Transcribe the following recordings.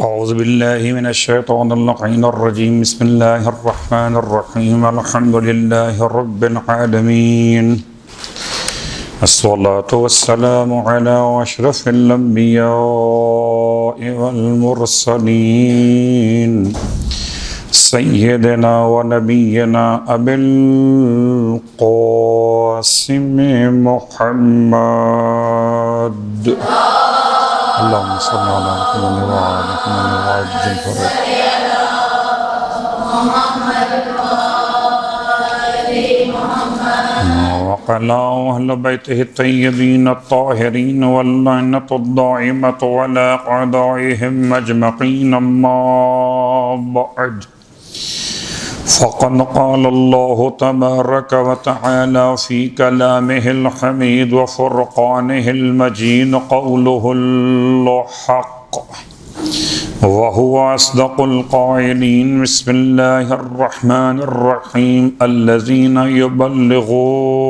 اعوذ باللہ من الشیطان اللعین الرجیم بسم اللہ الرحمن الرحیم الحمد للہ رب العالمین الصلاة والسلام علی اشرف الانبیاء والمرسلین سیدنا و نبینا ابی القاسم محمد اللهم صل على محمد وعلى محمد وعجل فرجه وعلى أهل بيته الطيبين الطاهرين واللعنة الدائمة على أعدائهم أجمعين أما بعد فقد قال الله تبارك وتعالى في كلامه الحميد وفرقانه المجيد قوله الحق وهو أصدق القائلين بسم الله الرحمن الرحيم الذين يبلغون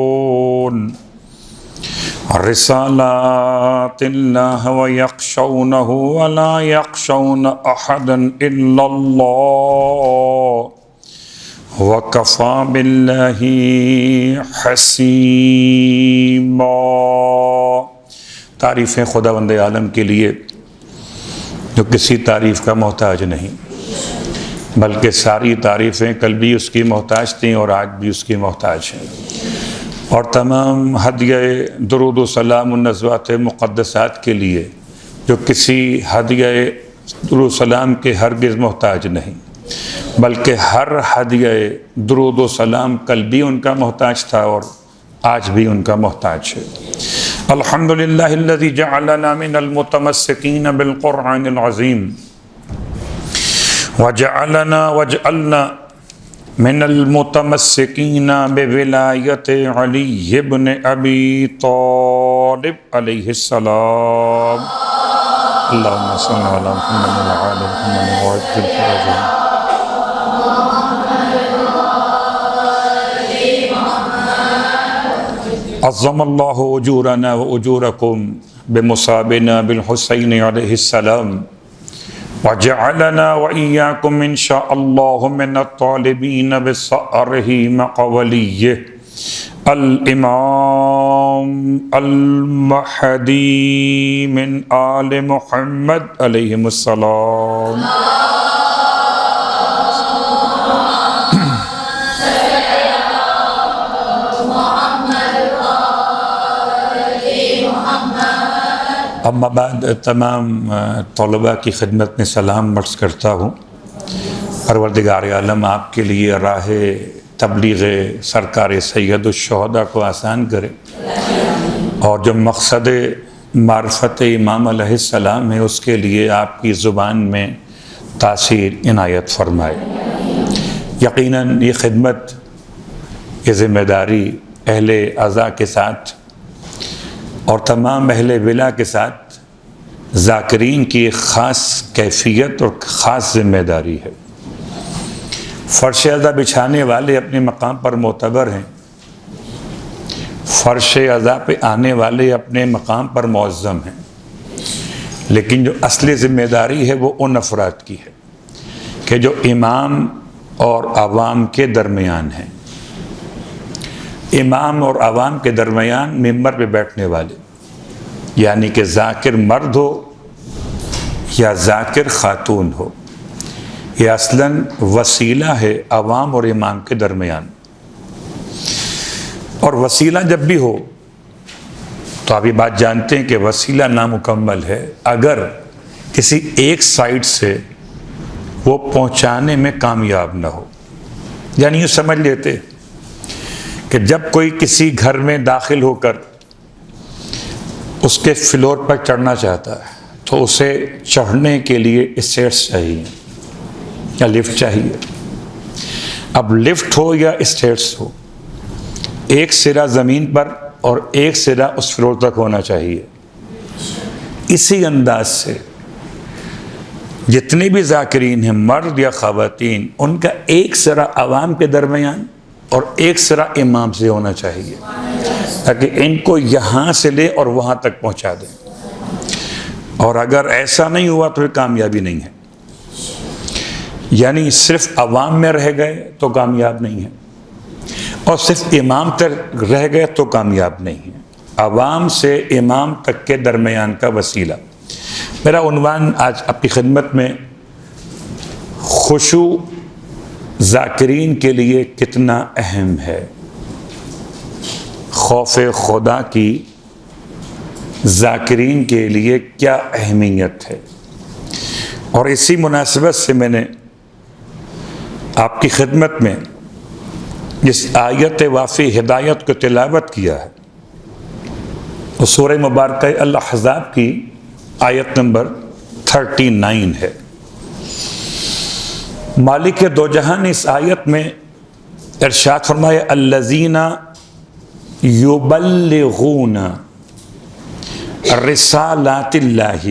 رسالات الله ويخشونه ولا يخشون أحدا إلا الله وَكَفَى بِاللَّهِ حَسِيبًا۔ تعریفیں خداوند عالم کے لیے جو کسی تعریف کا محتاج نہیں، بلکہ ساری تعریفیں کل بھی اس کی محتاج تھیں اور آج بھی اس کی محتاج ہیں، اور تمام ہدیہ درود و سلام و نزوات مقدسات کے لیے جو کسی ہدیہ درود و سلام کے ہرگز محتاج نہیں، بلکہ ہر ہدیہ درود و سلام کل بھی ان کا محتاج تھا اور آج بھی ان کا محتاج ہے۔ الحمدللہ الذی جعلنا من المتمسکین بالقرآن العظیم وجعلنا من المتمسکین بولایت علی ابن ابی طالب علیہ السلام۔ اللہم صل علی محمد وعلی محمد وعجل فرجہ۔ عظم اللہ اجورنا و اجورکم بمصابنا بالحسین علیہ السلام وجعلنا و ایاکم انشاء اللہ من الطالبین بثأرہ مقولیہ الامام المہدی من آل محمد علیہ السلام۔ اما بعد، تمام طلباء کی خدمت میں سلام عرض کرتا ہوں۔ پروردگار عالم آپ کے لیے راہ تبلیغ سرکار سید الشہداء کو آسان کرے، اور جو مقصد معرفت امام علیہ السلام ہے اس کے لیے آپ کی زبان میں تاثیر عنایت فرمائے۔ یقیناً یہ خدمت، یہ ذمہ داری اہل عزا کے ساتھ اور تمام اہل ولا کے ساتھ ذاکرین کی ایک خاص کیفیت اور خاص ذمہ داری ہے۔ فرش عزا بچھانے والے اپنے مقام پر معتبر ہیں، فرش عزا پہ آنے والے اپنے مقام پر معظم ہیں، لیکن جو اصلی ذمہ داری ہے وہ ان افراد کی ہے کہ جو امام اور عوام کے درمیان ہیں، امام اور عوام کے درمیان ممبر پہ بیٹھنے والے، یعنی کہ ذاکر مرد ہو یا ذاکر خاتون ہو، یہ اصلاً وسیلہ ہے عوام اور امام کے درمیان۔ اور وسیلہ جب بھی ہو تو آپ یہ بات جانتے ہیں کہ وسیلہ نامکمل ہے اگر کسی ایک سائٹ سے وہ پہنچانے میں کامیاب نہ ہو۔ یعنی یہ سمجھ لیتے کہ جب کوئی کسی گھر میں داخل ہو کر اس کے فلور پر چڑھنا چاہتا ہے تو اسے چڑھنے کے لیے اسٹیئرس چاہیے یا لفٹ چاہیے۔ اب لفٹ ہو یا اسٹیئرس ہو، ایک سرا زمین پر اور ایک سرا اس فلور تک ہونا چاہیے۔ اسی انداز سے جتنے بھی ذاکرین ہیں، مرد یا خواتین، ان کا ایک سرا عوام کے درمیان اور ایک سرا امام سے ہونا چاہیے، تاکہ ان کو یہاں سے لے اور وہاں تک پہنچا دیں۔ اور اگر ایسا نہیں ہوا تو کامیابی نہیں ہے۔ یعنی صرف عوام میں رہ گئے تو کامیاب نہیں ہیں، اور صرف امام تک رہ گئے تو کامیاب نہیں ہیں، عوام سے امام تک کے درمیان کا وسیلہ۔ میرا عنوان آج آپ کی خدمت میں خشوع ذاکرین کے لیے کتنا اہم ہے، خوف خدا کی ذاکرین کے لیے کیا اہمیت ہے۔ اور اسی مناسبت سے میں نے آپ کی خدمت میں جس آیت وافی ہدایت کو تلاوت کیا ہے وہ سورہ مبارکہ الاحزاب کی آیت نمبر 39 ہے۔ مالک دو جہان اس آیت میں ارشاد فرمایا الذین یبلغون رسالات اللہ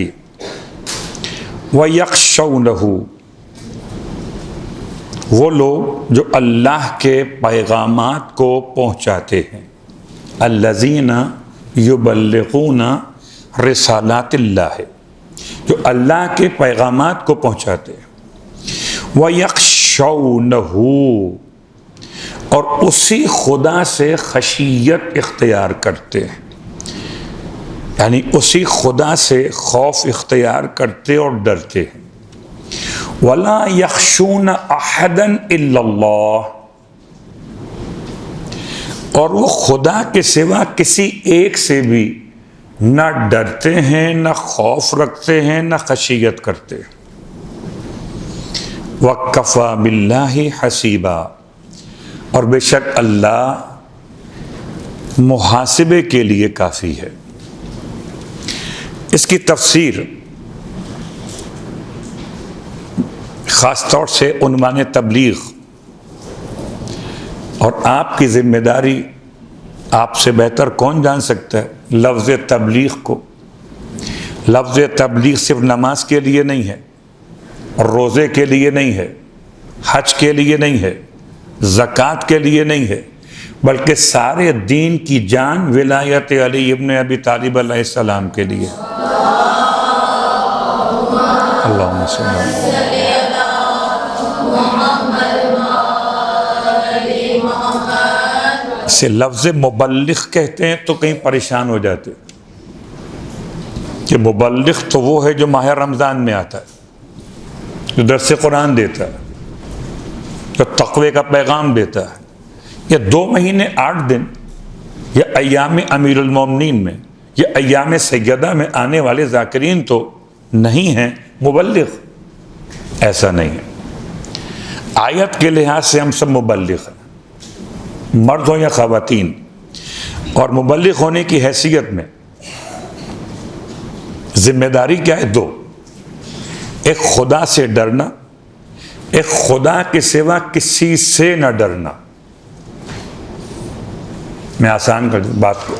ویخشونہ، وہ لوگ جو اللہ کے پیغامات کو پہنچاتے ہیں، الذین یبلغون رسالات اللہ، جو اللہ کے پیغامات کو پہنچاتے ہیں، وَيَخْشَوْنَهُ، اور اسی خدا سے خشیت اختیار کرتے ہیں، یعنی اسی خدا سے خوف اختیار کرتے اور ڈرتے ہیں۔ وَلَا يَخْشُونَ أَحَدًا إِلَّا اللَّهِ، اور وہ خدا کے سوا کسی ایک سے بھی نہ ڈرتے ہیں، نہ خوف رکھتے ہیں، نہ خشیت کرتے ہیں۔ وَكَفَى بِاللَّهِ حَسِيبًا، اور بے شک اللہ محاسبے کے لیے کافی ہے۔ اس کی تفسیر خاص طور سے عنوان تبلیغ اور آپ کی ذمہ داری، آپ سے بہتر کون جان سکتا ہے لفظ تبلیغ کو۔ لفظ تبلیغ صرف نماز کے لیے نہیں ہے، روزے کے لیے نہیں ہے، حج کے لیے نہیں ہے، زکوٰۃ کے لیے نہیں ہے، بلکہ سارے دین کی جان ولایت علی ابن ابی طالب علیہ السلام کے لیے۔ اللہم صلی اللہ علیہ وسلم۔ اسے لفظ مبلغ کہتے ہیں تو کہیں پریشان ہو جاتے کہ مبلغ تو وہ ہے جو ماہ رمضان میں آتا ہے، جو درس قرآن دیتا ہے، جو تقوی کا پیغام دیتا ہے، یا 2 مہینے 8 دن یا ایام امیر المومنین میں یا ایام سیدہ میں آنے والے ذاکرین تو نہیں ہیں مبلغ۔ ایسا نہیں ہے، آیت کے لحاظ سے ہم سب مبلغ ہیں، مرد ہوں یا خواتین۔ اور مبلغ ہونے کی حیثیت میں ذمہ داری کیا ہے؟ 2، ایک خدا سے ڈرنا، ایک خدا کے سوا کسی سے نہ ڈرنا۔ میں آسان کر دوں بات کو،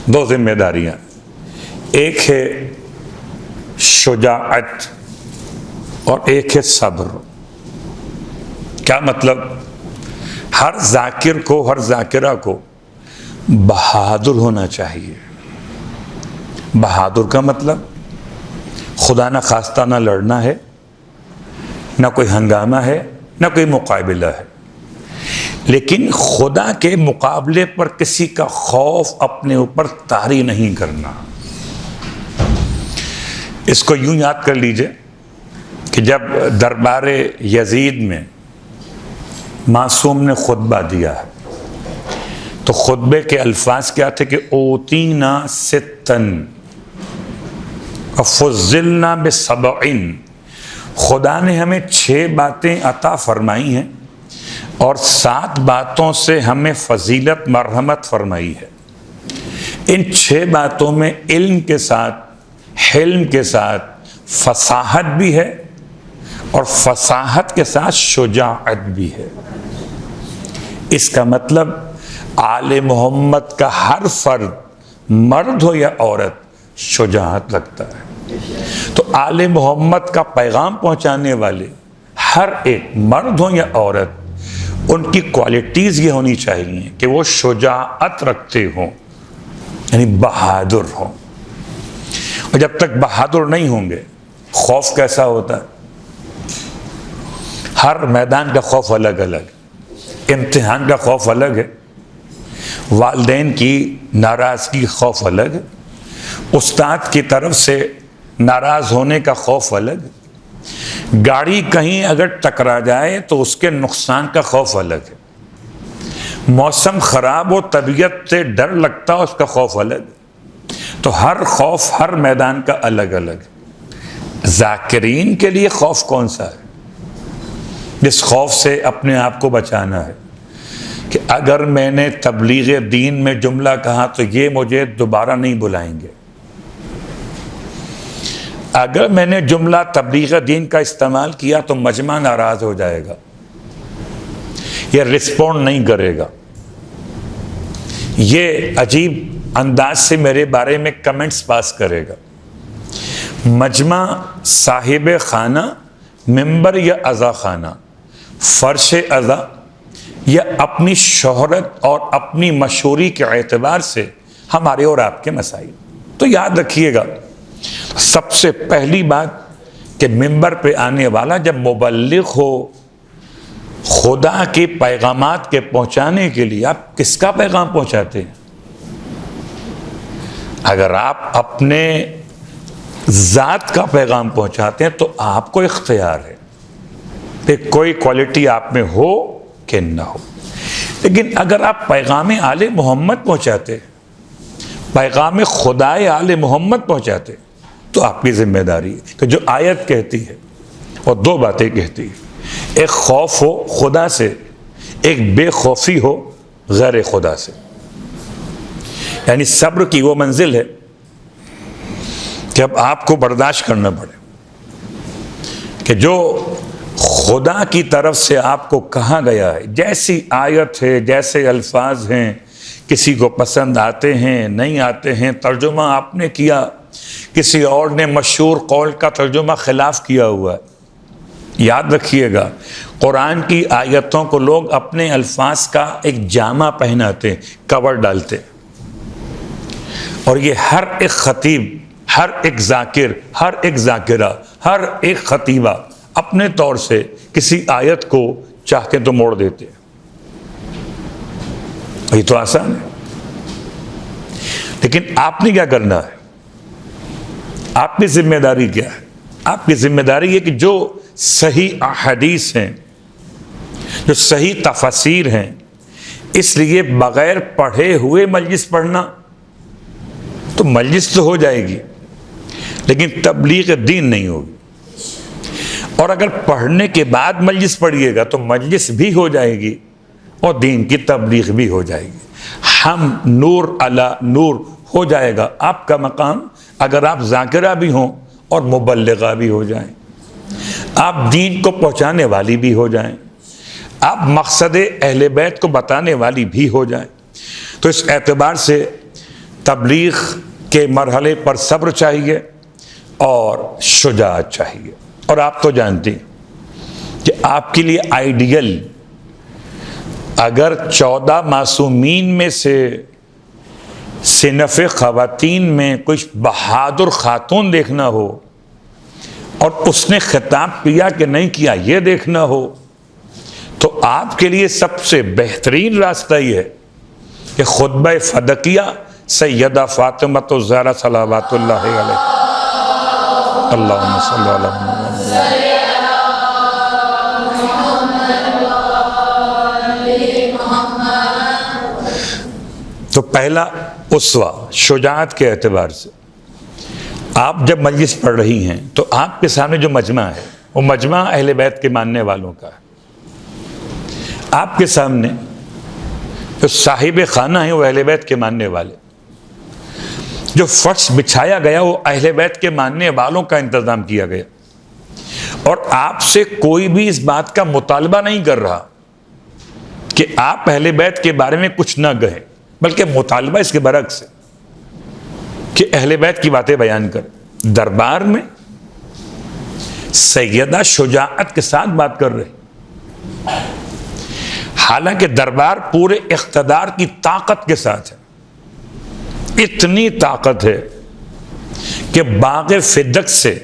2 ذمہ داریاں، ایک ہے شجاعت اور ایک ہے صبر۔ کیا مطلب؟ ہر ذاکر کو، ہر ذاکرہ کو بہادر ہونا چاہیے۔ بہادر کا مطلب خدا نہ خواستہ نہ لڑنا ہے، نہ کوئی ہنگامہ ہے، نہ کوئی مقابلہ ہے، لیکن خدا کے مقابلے پر کسی کا خوف اپنے اوپر طاری نہیں کرنا۔ اس کو یوں یاد کر لیجئے کہ جب دربار یزید میں معصوم نے خطبہ دیا ہے تو خطبے کے الفاظ کیا تھے کہ اوتینا ستن فضلنا بسبع، خدا نے ہمیں 6 باتیں عطا فرمائی ہیں اور 7 باتوں سے ہمیں فضیلت مرحمت فرمائی ہے۔ ان 6 باتوں میں علم کے ساتھ، حلم کے ساتھ فصاحت بھی ہے اور فصاحت کے ساتھ شجاعت بھی ہے۔ اس کا مطلب آل محمد کا ہر فرد، مرد ہو یا عورت، شجاعت رکھتا ہے۔ تو آل محمد کا پیغام پہنچانے والے ہر ایک، مرد ہو یا عورت، ان کی کوالٹیز یہ ہونی چاہیے کہ وہ شجاعت رکھتے ہوں، یعنی بہادر ہوں۔ اور جب تک بہادر نہیں ہوں گے، خوف کیسا ہوتا ہے؟ ہر میدان کا خوف الگ الگ، امتحان کا خوف الگ ہے، والدین کی ناراضگی خوف الگ ہے، استاد کی طرف سے ناراض ہونے کا خوف الگ ہے، گاڑی کہیں اگر ٹکرا جائے تو اس کے نقصان کا خوف الگ ہے، موسم خراب ہو طبیعت سے ڈر لگتا ہو اس کا خوف الگ ہے۔ تو ہر خوف ہر میدان کا الگ الگ ہے۔ ذاکرین کے لیے خوف کون سا ہے؟ جس خوف سے اپنے آپ کو بچانا ہے کہ اگر میں نے تبلیغ دین میں جملہ کہا تو یہ مجھے دوبارہ نہیں بلائیں گے، اگر میں نے جملہ تبلیغ دین کا استعمال کیا تو مجمع ناراض ہو جائے گا، یہ رسپونڈ نہیں کرے گا، یہ عجیب انداز سے میرے بارے میں کمنٹس پاس کرے گا۔ مجمع صاحب خانہ، ممبر یا عزا خانہ، فرش عزا یا اپنی شہرت اور اپنی مشہوری کے اعتبار سے ہمارے اور آپ کے مسائل۔ تو یاد رکھیے گا، سب سے پہلی بات کہ ممبر پہ آنے والا جب مبلغ ہو خدا کے پیغامات کے پہنچانے کے لیے، آپ کس کا پیغام پہنچاتے ہیں؟ اگر آپ اپنے ذات کا پیغام پہنچاتے ہیں تو آپ کو اختیار ہے کہ کوئی کوالٹی آپ میں ہو کہ نہ ہو، لیکن اگر آپ پیغام آل محمد پہنچاتے، پیغام خدائے آل محمد پہنچاتے، تو آپ کی ذمہ داری ہے کہ جو آیت کہتی ہے اور دو باتیں کہتی ہے، ایک خوف ہو خدا سے، ایک بے خوفی ہو غیر خدا سے۔ یعنی صبر کی وہ منزل ہے کہ اب آپ کو برداشت کرنا پڑے کہ جو خدا کی طرف سے آپ کو کہا گیا ہے، جیسی آیت ہے، جیسے الفاظ ہیں، کسی کو پسند آتے ہیں نہیں آتے ہیں، ترجمہ آپ نے کیا، کسی اور نے مشہور قول کا ترجمہ خلاف کیا ہوا ہے۔ یاد رکھیے گا، قرآن کی آیتوں کو لوگ اپنے الفاظ کا ایک جامہ پہناتے، کور ڈالتے، اور یہ ہر ایک خطیب، ہر ایک ذاکر، ہر ایک ذاکرہ، ہر ایک خطیبہ اپنے طور سے کسی آیت کو چاہتے تو موڑ دیتے۔ یہ تو آسان ہے، لیکن آپ نے کیا کرنا ہے؟ آپ کی ذمہ داری کیا ہے؟ آپ کی ذمہ داری یہ کہ جو صحیح احادیث ہیں، جو صحیح تفاسیر ہیں، اس لیے بغیر پڑھے ہوئے مجلس پڑھنا تو مجلس تو ہو جائے گی لیکن تبلیغ دین نہیں ہوگی، اور اگر پڑھنے کے بعد مجلس پڑھیے گا تو مجلس بھی ہو جائے گی اور دین کی تبلیغ بھی ہو جائے گی، ہم نور علی نور ہو جائے گا آپ کا مقام، اگر آپ ذاکرہ بھی ہوں اور مبلغہ بھی ہو جائیں، آپ دین کو پہنچانے والی بھی ہو جائیں، آپ مقصد اہل بیت کو بتانے والی بھی ہو جائیں۔ تو اس اعتبار سے تبلیغ کے مرحلے پر صبر چاہیے اور شجاعت چاہیے، اور آپ تو جانتے ہیں کہ آپ کے لیے آئیڈیل اگر 14 معصومین میں سے صنف خواتین میں کچھ بہادر خاتون دیکھنا ہو اور اس نے خطاب کیا کہ نہیں کیا یہ دیکھنا ہو، تو آپ کے لیے سب سے بہترین راستہ یہ ہے کہ خطبہ فدقیہ سیدہ فاطمہ الزہرا صلوات اللہ علیہ، اللہم صلی علی محمد۔ تو پہلا اسوہ شجاعت کے اعتبار سے، آپ جب مجلس پڑھ رہی ہیں تو آپ کے سامنے جو مجمع ہے وہ مجمع اہل بیت کے ماننے والوں کا ہے، آپ کے سامنے جو صاحب خانہ ہیں وہ اہل بیت کے ماننے والے، جو فرش بچھایا گیا وہ اہل بیت کے ماننے والوں کا انتظام کیا گیا، اور آپ سے کوئی بھی اس بات کا مطالبہ نہیں کر رہا کہ آپ اہل بیت کے بارے میں کچھ نہ کہیں، بلکہ مطالبہ اس کے برعکس ہے کہ اہل بیت کی باتیں بیان کر۔ دربار میں سیدہ شجاعت کے ساتھ بات کر رہے، حالانکہ دربار پورے اقتدار کی طاقت کے ساتھ ہے، اتنی طاقت ہے کہ باغ فدق سے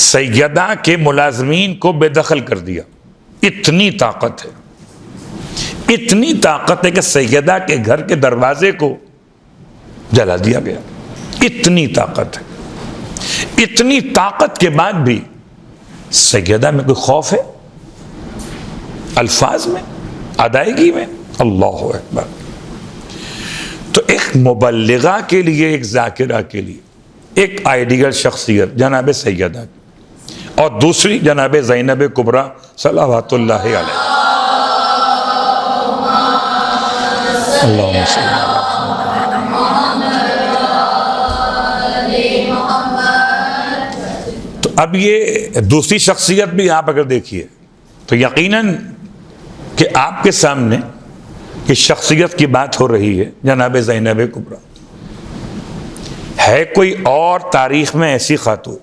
سیدہ کے ملازمین کو بے دخل کر دیا، اتنی طاقت ہے، اتنی طاقت ہے کہ سیدہ کے گھر کے دروازے کو جلا دیا گیا، اتنی طاقت ہے۔ اتنی طاقت کے بعد بھی سیدہ میں کوئی خوف ہے؟ الفاظ میں، ادائیگی میں؟ اللہ اکبر۔ تو ایک مبلغہ کے لیے، ایک ذاکرہ کے لیے ایک آئیڈیل شخصیت جناب سیدہ اور دوسری جناب زینب کبریٰ صلوات اللہ علیہ۔ اللہم صلی اللہ تو اب یہ دوسری شخصیت بھی آپ اگر دیکھیے تو یقیناً کہ آپ کے سامنے اس شخصیت کی بات ہو رہی ہے، جناب زینب کبریٰ۔ ہے کوئی اور تاریخ میں ایسی خاتون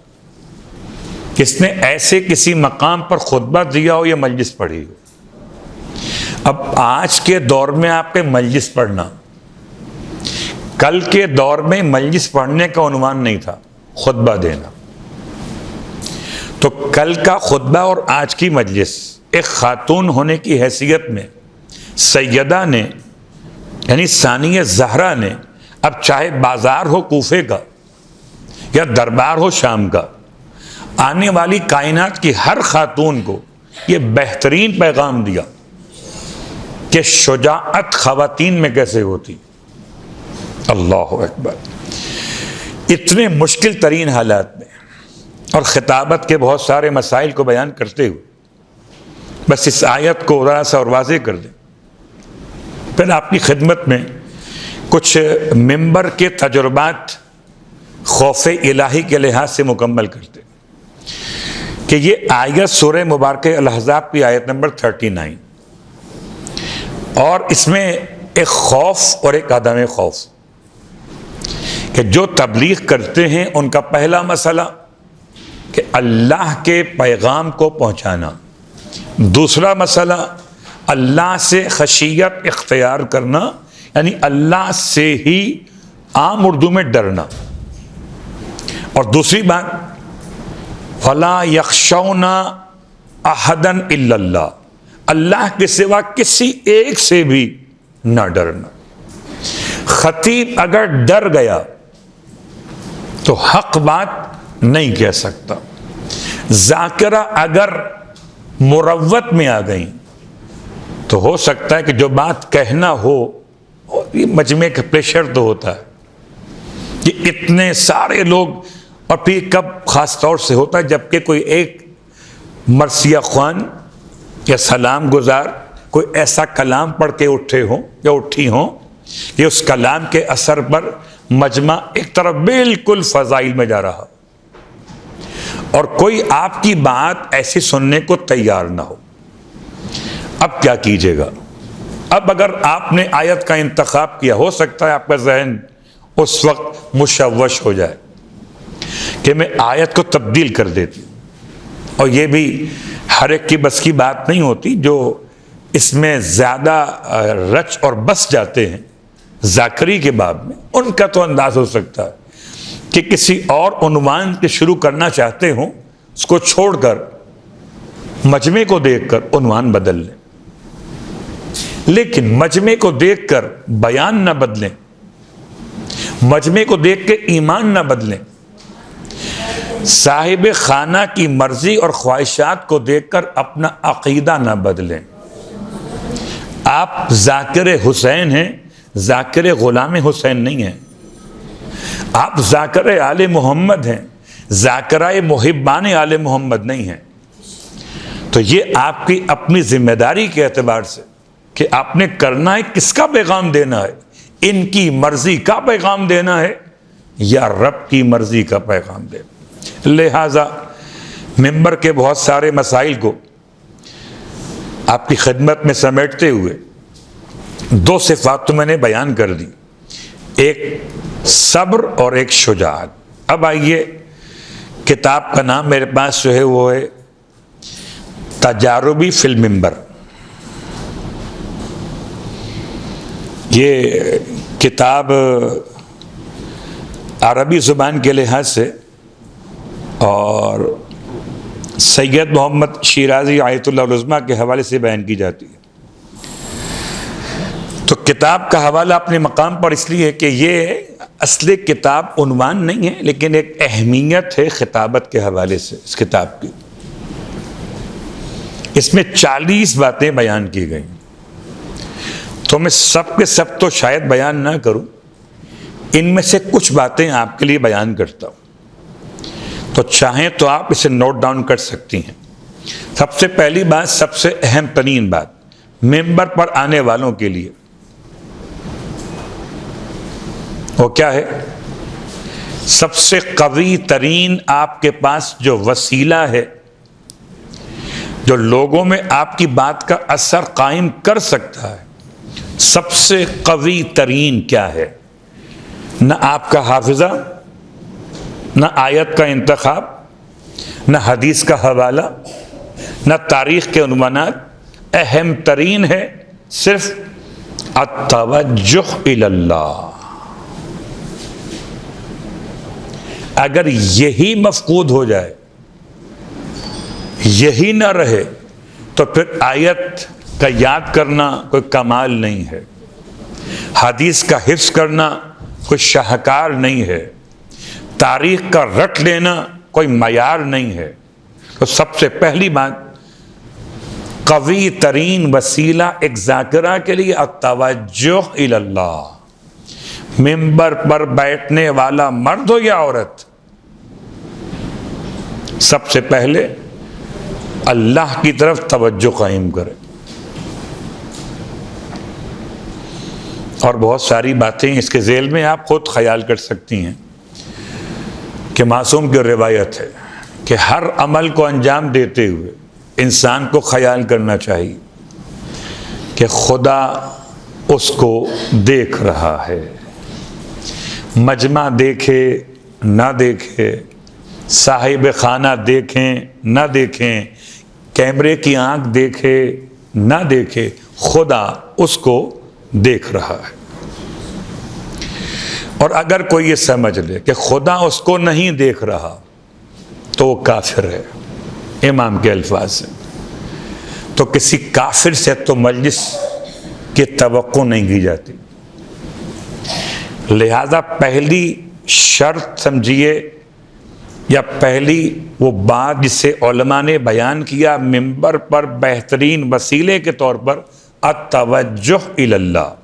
کس نے ایسے کسی مقام پر خطبہ دیا ہو یا مجلس پڑھی ہو؟ اب آج کے دور میں آپ کے مجلس پڑھنا، کل کے دور میں مجلس پڑھنے کا عنوان نہیں تھا، خطبہ دینا۔ تو کل کا خطبہ اور آج کی مجلس ایک خاتون ہونے کی حیثیت میں سیدہ نے، یعنی ثانیہ زہرا نے، اب چاہے بازار ہو کوفے کا یا دربار ہو شام کا، آنے والی کائنات کی ہر خاتون کو یہ بہترین پیغام دیا کہ شجاعت خواتین میں کیسے ہوتی۔ اللہ اکبر۔ اتنے مشکل ترین حالات میں اور خطابت کے بہت سارے مسائل کو بیان کرتے ہوئے بس اس آیت کو ذرا سا اور واضح کر دیں، پھر آپ کی خدمت میں کچھ ممبر کے تجربات خوف الہی کے لحاظ سے مکمل کرتے کہ یہ آیت سورہ مبارکہ الاحزاب کی آیت نمبر 39، اور اس میں ایک خوف اور ایک عدم خوف کہ جو تبلیغ کرتے ہیں ان کا پہلا مسئلہ کہ اللہ کے پیغام کو پہنچانا، دوسرا مسئلہ اللہ سے خشیت اختیار کرنا، یعنی اللہ سے ہی عام اردو میں ڈرنا، اور دوسری بات فَلَا يَخْشَوْنَ أَحَدًا إِلَّا اللَّهِ، اللہ کے سوا کسی ایک سے بھی نہ ڈرنا۔ خطیب اگر ڈر گیا تو حق بات نہیں کہہ سکتا، ذاکرہ اگر مروت میں آ گئیں تو ہو سکتا ہے کہ جو بات کہنا ہو، یہ مجمع کا پریشر تو ہوتا ہے کہ اتنے سارے لوگ، اور پھر کب خاص طور سے ہوتا ہے جبکہ کوئی ایک مرثیہ خوان یا سلام گزار کوئی ایسا کلام پڑھ کے اٹھے ہوں یا اٹھی ہوں کہ اس کلام کے اثر پر مجمع ایک طرف بالکل فضائل میں جا رہا اور کوئی آپ کی بات ایسی سننے کو تیار نہ ہو، اب کیا کیجیے گا؟ اب اگر آپ نے آیت کا انتخاب کیا، ہو سکتا ہے آپ کا ذہن اس وقت مشوش ہو جائے کہ میں آیت کو تبدیل کر دیتی ہوں، اور یہ بھی ہر ایک کی بس کی بات نہیں ہوتی۔ جو اس میں زیادہ رچ اور بس جاتے ہیں ذاکری کے باب میں، ان کا تو انداز ہو سکتا ہے کہ کسی اور عنوان کے شروع کرنا چاہتے ہوں، اس کو چھوڑ کر مجمع کو دیکھ کر عنوان بدل لیں، لیکن مجمع کو دیکھ کر بیان نہ بدلیں، مجمع کو دیکھ کے ایمان نہ بدلیں، صاحب خانہ کی مرضی اور خواہشات کو دیکھ کر اپنا عقیدہ نہ بدلیں۔ آپ ذاکر حسین ہیں، ذاکر غلام حسین نہیں ہیں۔ آپ ذاکر آل محمد ہیں، ذاکرہ محبان آل محمد نہیں ہیں۔ تو یہ آپ کی اپنی ذمہ داری کے اعتبار سے کہ آپ نے کرنا ہے، کس کا پیغام دینا ہے؟ ان کی مرضی کا پیغام دینا ہے یا رب کی مرضی کا پیغام دینا؟ لہذا ممبر کے بہت سارے مسائل کو آپ کی خدمت میں سمیٹتے ہوئے دو صفات تو میں نے بیان کر دی، ایک صبر اور ایک شجاعت۔ اب آئیے، کتاب کا نام میرے پاس جو ہے وہ ہے تجاربی فی المنبر۔ یہ کتاب عربی زبان کے لحاظ سے اور سید محمد شیرازی آیت اللہ العظمیٰ کے حوالے سے بیان کی جاتی ہے۔ تو کتاب کا حوالہ اپنے مقام پر اس لیے کہ یہ اصل کتاب عنوان نہیں ہے، لیکن ایک اہمیت ہے خطابت کے حوالے سے اس کتاب کی۔ اس میں 40 باتیں بیان کی گئی، تو میں سب کے سب تو شاید بیان نہ کروں، ان میں سے کچھ باتیں آپ کے لیے بیان کرتا ہوں، تو چاہیں تو آپ اسے نوٹ ڈاؤن کر سکتی ہیں۔ سب سے پہلی بات، سب سے اہم ترین بات، ممبر پر آنے والوں کے لیے وہ کیا ہے؟ سب سے قوی ترین آپ کے پاس جو وسیلہ ہے، جو لوگوں میں آپ کی بات کا اثر قائم کر سکتا ہے، سب سے قوی ترین کیا ہے؟ نہ آپ کا حافظہ، نہ آیت کا انتخاب، نہ حدیث کا حوالہ، نہ تاریخ کے عنوانات، اہم ترین ہے صرف التوجہ الی اللہ۔ اگر یہی مفقود ہو جائے، یہی نہ رہے، تو پھر آیت کا یاد کرنا کوئی کمال نہیں ہے، حدیث کا حفظ کرنا کوئی شاہکار نہیں ہے، تاریخ کا رٹ لینا کوئی معیار نہیں ہے۔ تو سب سے پہلی بات، قوی ترین وسیلہ ایک ذاکرہ کے لیے التوجہ الی اللہ۔ ممبر پر بیٹھنے والا مرد ہو یا عورت، سب سے پہلے اللہ کی طرف توجہ قائم کرے۔ اور بہت ساری باتیں اس کے ذیل میں آپ خود خیال کر سکتی ہیں کہ معصوم کی روایت ہے کہ ہر عمل کو انجام دیتے ہوئے انسان کو خیال کرنا چاہیے کہ خدا اس کو دیکھ رہا ہے، مجمع دیکھے نہ دیکھے، صاحب خانہ دیکھیں نہ دیکھیں، کیمرے کی آنکھ دیکھے نہ دیکھے، خدا اس کو دیکھ رہا ہے۔ اور اگر کوئی یہ سمجھ لے کہ خدا اس کو نہیں دیکھ رہا تو وہ کافر ہے، امام کے الفاظ ہیں۔ تو کسی کافر سے تو مجلس کی توقع نہیں کی جاتی، لہذا پہلی شرط سمجھیے یا پہلی وہ بات جسے علماء نے بیان کیا ممبر پر بہترین وسیلے کے طور پر، التوجہ الی اللہ۔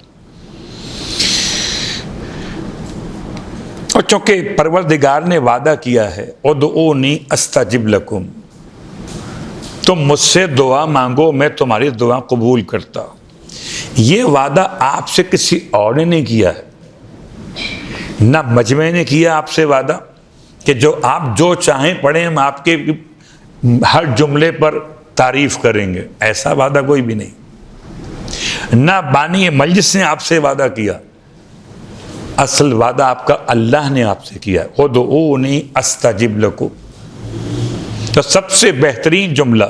اور چونکہ پروردگار نے وعدہ کیا ہے ادعونی استجب لکم، تم مجھ سے دعا مانگو میں تمہاری دعا قبول کرتا ہوں، یہ وعدہ آپ سے کسی اور نے نہیں کیا ہے، نہ مجمع نے کیا آپ سے وعدہ کہ جو آپ جو چاہیں پڑھیں ہم آپ کے ہر جملے پر تعریف کریں گے، ایسا وعدہ کوئی بھی نہیں، نہ بانی مجلس نے آپ سے وعدہ کیا، اصل وعدہ آپ کا اللہ نے آپ سے کیا، ادعونی استجب لکم۔ تو سب سے بہترین جملہ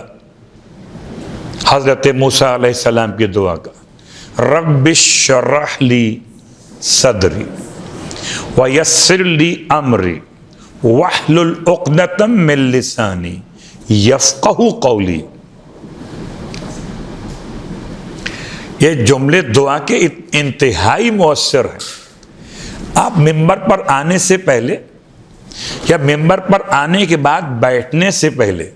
حضرت موسیٰ علیہ السلام کی دعا کا، رب اشرح لی صدری ویسر لی امری واحلل عقدۃ من لسانی یفقہوا قولی۔ یہ جملے دعا کے انتہائی مؤثر ہیں۔ آپ ممبر پر آنے سے پہلے یا ممبر پر آنے کے بعد بیٹھنے سے پہلے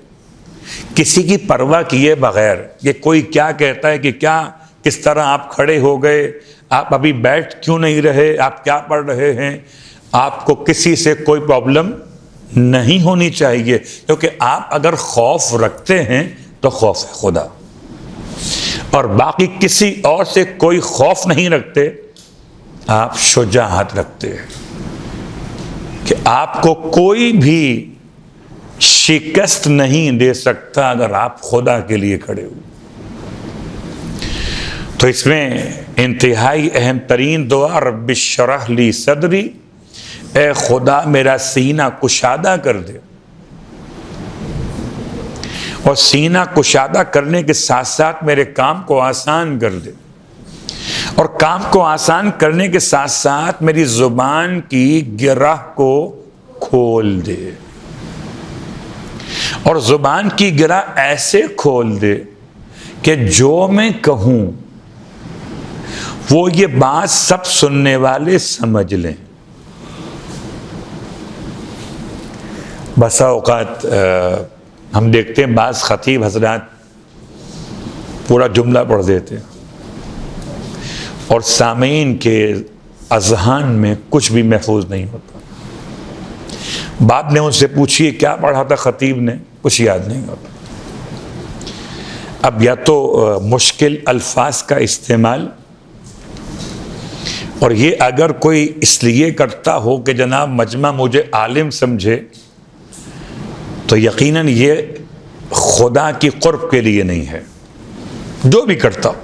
کسی کی پرواہ کیے بغیر، یہ کوئی کیا کہتا ہے کہ کیا کس طرح آپ کھڑے ہو گئے، آپ ابھی بیٹھ کیوں نہیں رہے، آپ کیا پڑھ رہے ہیں، آپ کو کسی سے کوئی پرابلم نہیں ہونی چاہیے، کیونکہ آپ اگر خوف رکھتے ہیں تو خوف ہے خدا، اور باقی کسی اور سے کوئی خوف نہیں رکھتے، آپ شجاعت رکھتے ہیں کہ آپ کو کوئی بھی شکست نہیں دے سکتا اگر آپ خدا کے لیے کھڑے ہو۔ تو اس میں انتہائی اہم ترین دعا رب اشرح لی صدری، اے خدا میرا سینہ کشادہ کر دے، اور سینہ کشادہ کرنے کے ساتھ ساتھ میرے کام کو آسان کر دے، اور کام کو آسان کرنے کے ساتھ ساتھ میری زبان کی گرہ کو کھول دے، اور زبان کی گرہ ایسے کھول دے کہ جو میں کہوں وہ یہ بات سب سننے والے سمجھ لیں. بسا اوقات ہم دیکھتے ہیں بعض خطیب حضرات پورا جملہ پڑھ دیتے ہیں اور سامعین کے اذہان میں کچھ بھی محفوظ نہیں ہوتا. بعد میں ان سے پوچھیے کیا پڑھا تھا خطیب نے، کچھ یاد نہیں ہوتا. اب یا تو مشکل الفاظ کا استعمال، اور یہ اگر کوئی اس لیے کرتا ہو کہ جناب مجمع مجھے عالم سمجھے، تو یقیناً یہ خدا کی قرب کے لیے نہیں ہے. جو بھی کرتا ہو،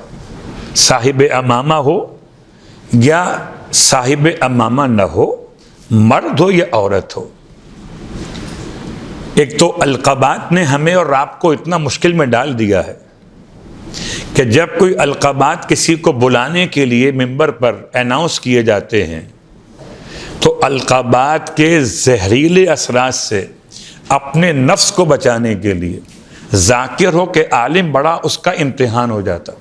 صاحب امامہ ہو یا صاحب امامہ نہ ہو، مرد ہو یا عورت ہو. ایک تو القابات نے ہمیں اور آپ کو اتنا مشکل میں ڈال دیا ہے کہ جب کوئی القابات کسی کو بلانے کے لیے ممبر پر اناؤنس کیے جاتے ہیں تو القابات کے زہریلے اثرات سے اپنے نفس کو بچانے کے لیے ذاکر ہو کہ عالم بڑا، اس کا امتحان ہو جاتا.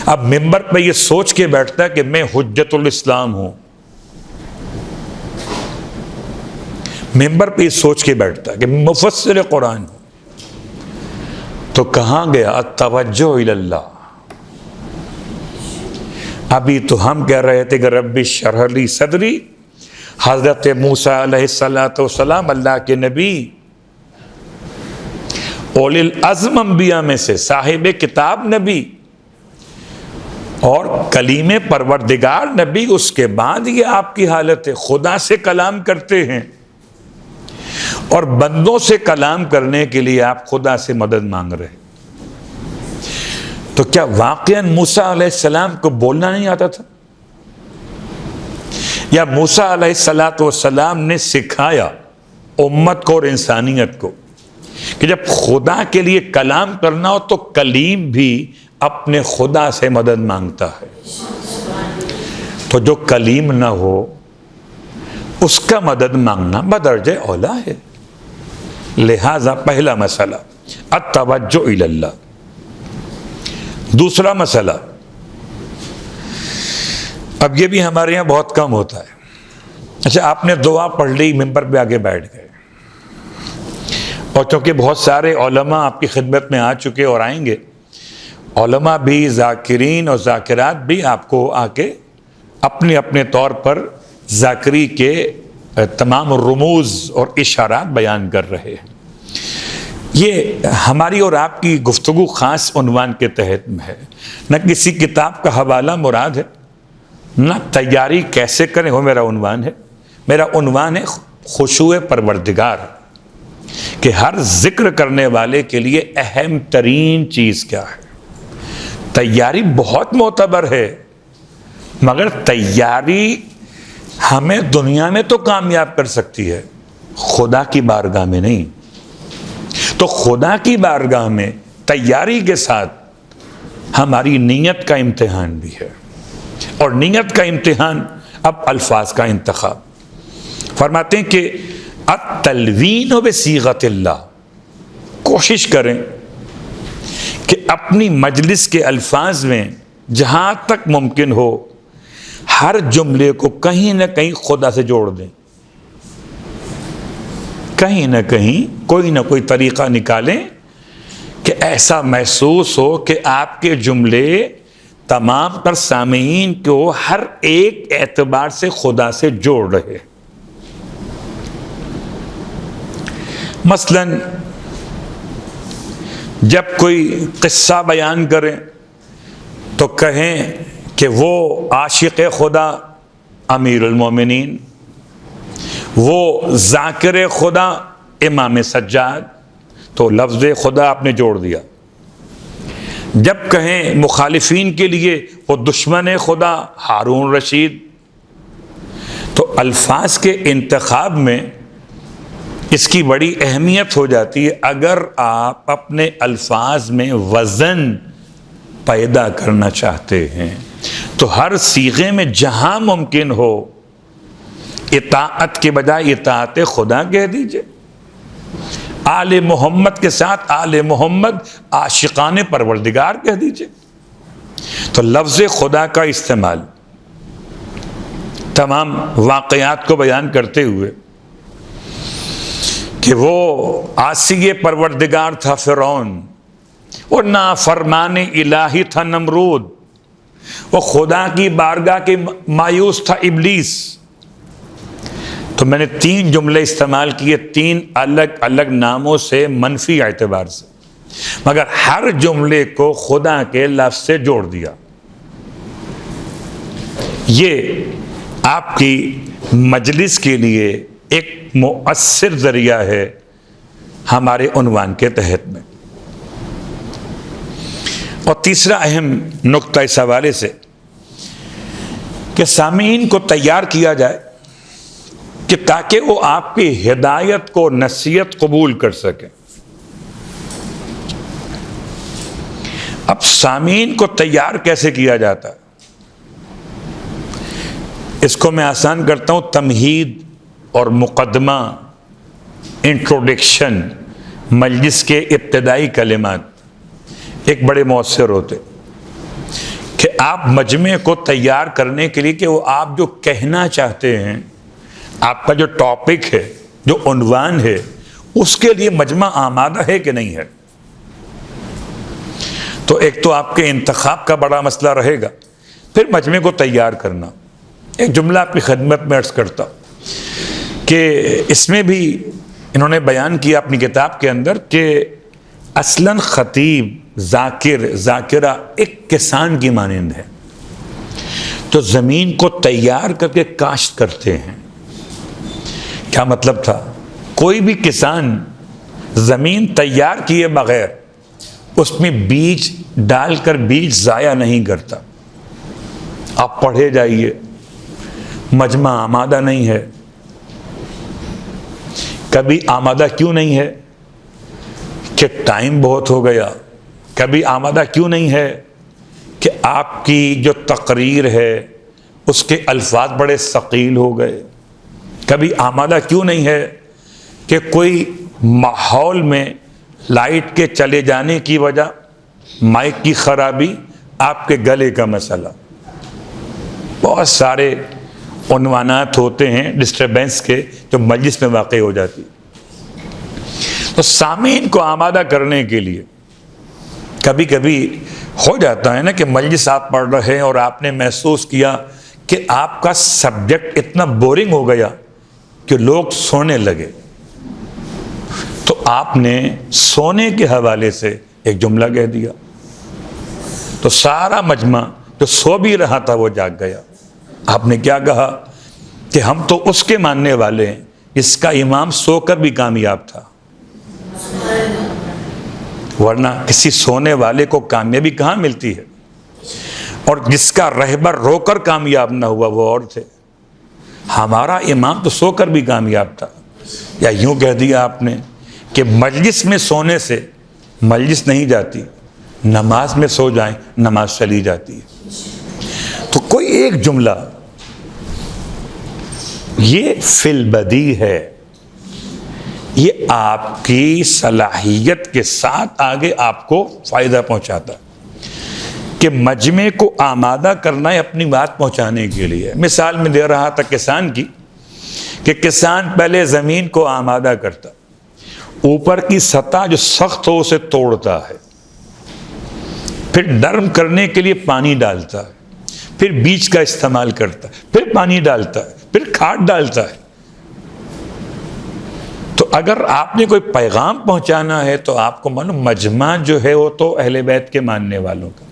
اب ممبر پہ یہ سوچ کے بیٹھتا ہے کہ میں حجت الاسلام ہوں، ممبر پہ یہ سوچ کے بیٹھتا ہے کہ مفسر قرآن ہوں، تو کہاں گیا التوجہ الی اللہ. ابھی تو ہم کہہ رہے تھے کہ رب اشرح لی صدری. حضرت موسیٰ علیہ السلام اللہ کے نبی، اولی العزم انبیاء میں سے، صاحب کتاب نبی اور کلیم پروردگار نبی، اس کے بعد یہ آپ کی حالت ہے. خدا سے کلام کرتے ہیں اور بندوں سے کلام کرنے کے لیے آپ خدا سے مدد مانگ رہے ہیں. تو کیا واقعاً موسیٰ علیہ السلام کو بولنا نہیں آتا تھا؟ یا موسیٰ علیہ السلام نے سکھایا امت کو اور انسانیت کو کہ جب خدا کے لیے کلام کرنا ہو تو کلیم بھی اپنے خدا سے مدد مانگتا ہے. تو جو کلیم نہ ہو اس کا مدد مانگنا بدرجہ اولا ہے. لہذا پہلا مسئلہ التوجہ الی اللہ. دوسرا مسئلہ، اب یہ بھی ہمارے یہاں بہت کم ہوتا ہے. اچھا، آپ نے دعا پڑھ لی، ممبر پہ آگے بیٹھ گئے، اور چونکہ بہت سارے علماء آپ کی خدمت میں آ چکے اور آئیں گے، علماء بھی، ذاکرین اور ذاکرات بھی آپ کو آ کے اپنے اپنے طور پر ذاکری کے تمام رموز اور اشارات بیان کر رہے ہیں. یہ ہماری اور آپ کی گفتگو خاص عنوان کے تحت میں ہے، نہ کسی کتاب کا حوالہ مراد ہے، نہ تیاری کیسے کریں وہ میرا عنوان ہے. میرا عنوان ہے خشوع پروردگار، کہ ہر ذکر کرنے والے کے لیے اہم ترین چیز کیا ہے. تیاری بہت معتبر ہے، مگر تیاری ہمیں دنیا میں تو کامیاب کر سکتی ہے، خدا کی بارگاہ میں نہیں. تو خدا کی بارگاہ میں تیاری کے ساتھ ہماری نیت کا امتحان بھی ہے، اور نیت کا امتحان اب الفاظ کا انتخاب. فرماتے ہیں کہ التلوین بصیغۃ اللہ، کوشش کریں کہ اپنی مجلس کے الفاظ میں جہاں تک ممکن ہو ہر جملے کو کہیں نہ کہیں خدا سے جوڑ دیں. کہیں نہ کہیں کوئی نہ کوئی طریقہ نکالیں کہ ایسا محسوس ہو کہ آپ کے جملے تمام تر سامعین کو ہر ایک اعتبار سے خدا سے جوڑ رہے. مثلا جب کوئی قصہ بیان کریں تو کہیں کہ وہ عاشق خدا امیر المومنین، وہ ذاکر خدا امام سجاد، تو لفظ خدا آپ نے جوڑ دیا. جب کہیں مخالفین کے لیے وہ دشمن خدا ہارون رشید، تو الفاظ کے انتخاب میں اس کی بڑی اہمیت ہو جاتی ہے. اگر آپ اپنے الفاظ میں وزن پیدا کرنا چاہتے ہیں تو ہر صیغے میں جہاں ممکن ہو اطاعت کے بجائے اطاعت خدا کہہ دیجئے. آل محمد کے ساتھ آل محمد عاشقان پروردگار کہہ دیجئے۔ تو لفظ خدا کا استعمال تمام واقعات کو بیان کرتے ہوئے کہ وہ عاصی پروردگار تھا فرعون، اور نافرمان الہی تھا نمرود، وہ خدا کی بارگاہ کے مایوس تھا ابلیس۔ تو میں نے 3 جملے استعمال کیے 3 الگ الگ ناموں سے منفی اعتبار سے، مگر ہر جملے کو خدا کے لفظ سے جوڑ دیا۔ یہ آپ کی مجلس کے لیے ایک مؤثر ذریعہ ہے ہمارے عنوان کے تحت میں۔ اور تیسرا اہم نقطہ اس حوالے سے کہ سامعین کو تیار کیا جائے کہ تاکہ وہ آپ کی ہدایت کو نصیحت قبول کر سکیں۔ اب سامعین کو تیار کیسے کیا جاتا ہے؟ اس کو میں آسان کرتا ہوں، تمہید اور مقدمہ، انٹروڈکشن، مجلس کے ابتدائی کلمات ایک بڑے مؤثر ہوتے کہ آپ مجمع کو تیار کرنے کے لیے کہ وہ آپ جو کہنا چاہتے ہیں، آپ کا جو ٹاپک ہے، جو عنوان ہے، اس کے لیے مجمع آمادہ ہے کہ نہیں ہے۔ تو ایک تو آپ کے انتخاب کا بڑا مسئلہ رہے گا، پھر مجمع کو تیار کرنا۔ ایک جملہ آپ کی خدمت میں عرض کرتا ہوں کہ اس میں بھی انہوں نے بیان کیا اپنی کتاب کے اندر کہ اصلاً خطیب، ذاکرہ ایک کسان کی مانند ہے، تو زمین کو تیار کر کے کاشت کرتے ہیں۔ کیا مطلب تھا؟ کوئی بھی کسان زمین تیار کیے بغیر اس میں بیج ڈال کر بیج ضائع نہیں کرتا۔ آپ پڑھے جائیے، مجمع آمادہ نہیں ہے۔ کبھی آمادہ کیوں نہیں ہے؟ کہ ٹائم بہت ہو گیا۔ کبھی آمادہ کیوں نہیں ہے؟ کہ آپ کی جو تقریر ہے اس کے الفاظ بڑے ثقیل ہو گئے۔ کبھی آمادہ کیوں نہیں ہے؟ کہ کوئی ماحول میں لائٹ کے چلے جانے کی وجہ، مائک کی خرابی، آپ کے گلے کا مسئلہ، بہت سارے عنوانات ہوتے ہیں ڈسٹربنس کے جو مجلس میں واقع ہو جاتی۔ تو سامعین کو آمادہ کرنے کے لیے کبھی کبھی ہو جاتا ہے نا کہ مجلس آپ پڑھ رہے ہیں اور آپ نے محسوس کیا کہ آپ کا سبجیکٹ اتنا بورنگ ہو گیا کہ لوگ سونے لگے، تو آپ نے سونے کے حوالے سے ایک جملہ کہہ دیا، تو سارا مجمع جو سو بھی رہا تھا وہ جاگ گیا۔ آپ نے کیا کہا کہ ہم تو اس کے ماننے والے ہیں جس کا امام سو کر بھی کامیاب تھا، ورنہ کسی سونے والے کو کامیابی کہاں ملتی ہے؟ اور جس کا رہبر رو کر کامیاب نہ ہوا وہ اور تھے، ہمارا امام تو سو کر بھی کامیاب تھا۔ یا یوں کہہ دیا آپ نے کہ مجلس میں سونے سے مجلس نہیں جاتی، نماز میں سو جائیں نماز چلی جاتی ہے۔ تو کوئی ایک جملہ یہ فی البدیہہ ہے، یہ آپ کی صلاحیت کے ساتھ آگے آپ کو فائدہ پہنچاتا ہے کہ مجمع کو آمادہ کرنا ہے اپنی بات پہنچانے کے لیے۔ مثال میں دے رہا تھا کسان کی، کہ کسان پہلے زمین کو آمادہ کرتا، اوپر کی سطح جو سخت ہو اسے توڑتا ہے، پھر نرم کرنے کے لیے پانی ڈالتا ہے، پھر بیج کا استعمال کرتا ہے، پھر پانی ڈالتا ہے، پھر کھاد ڈالتا ہے۔ تو اگر آپ نے کوئی پیغام پہنچانا ہے تو آپ کو معلوم مجمع جو ہے وہ تو اہل بیت کے ماننے والوں کا،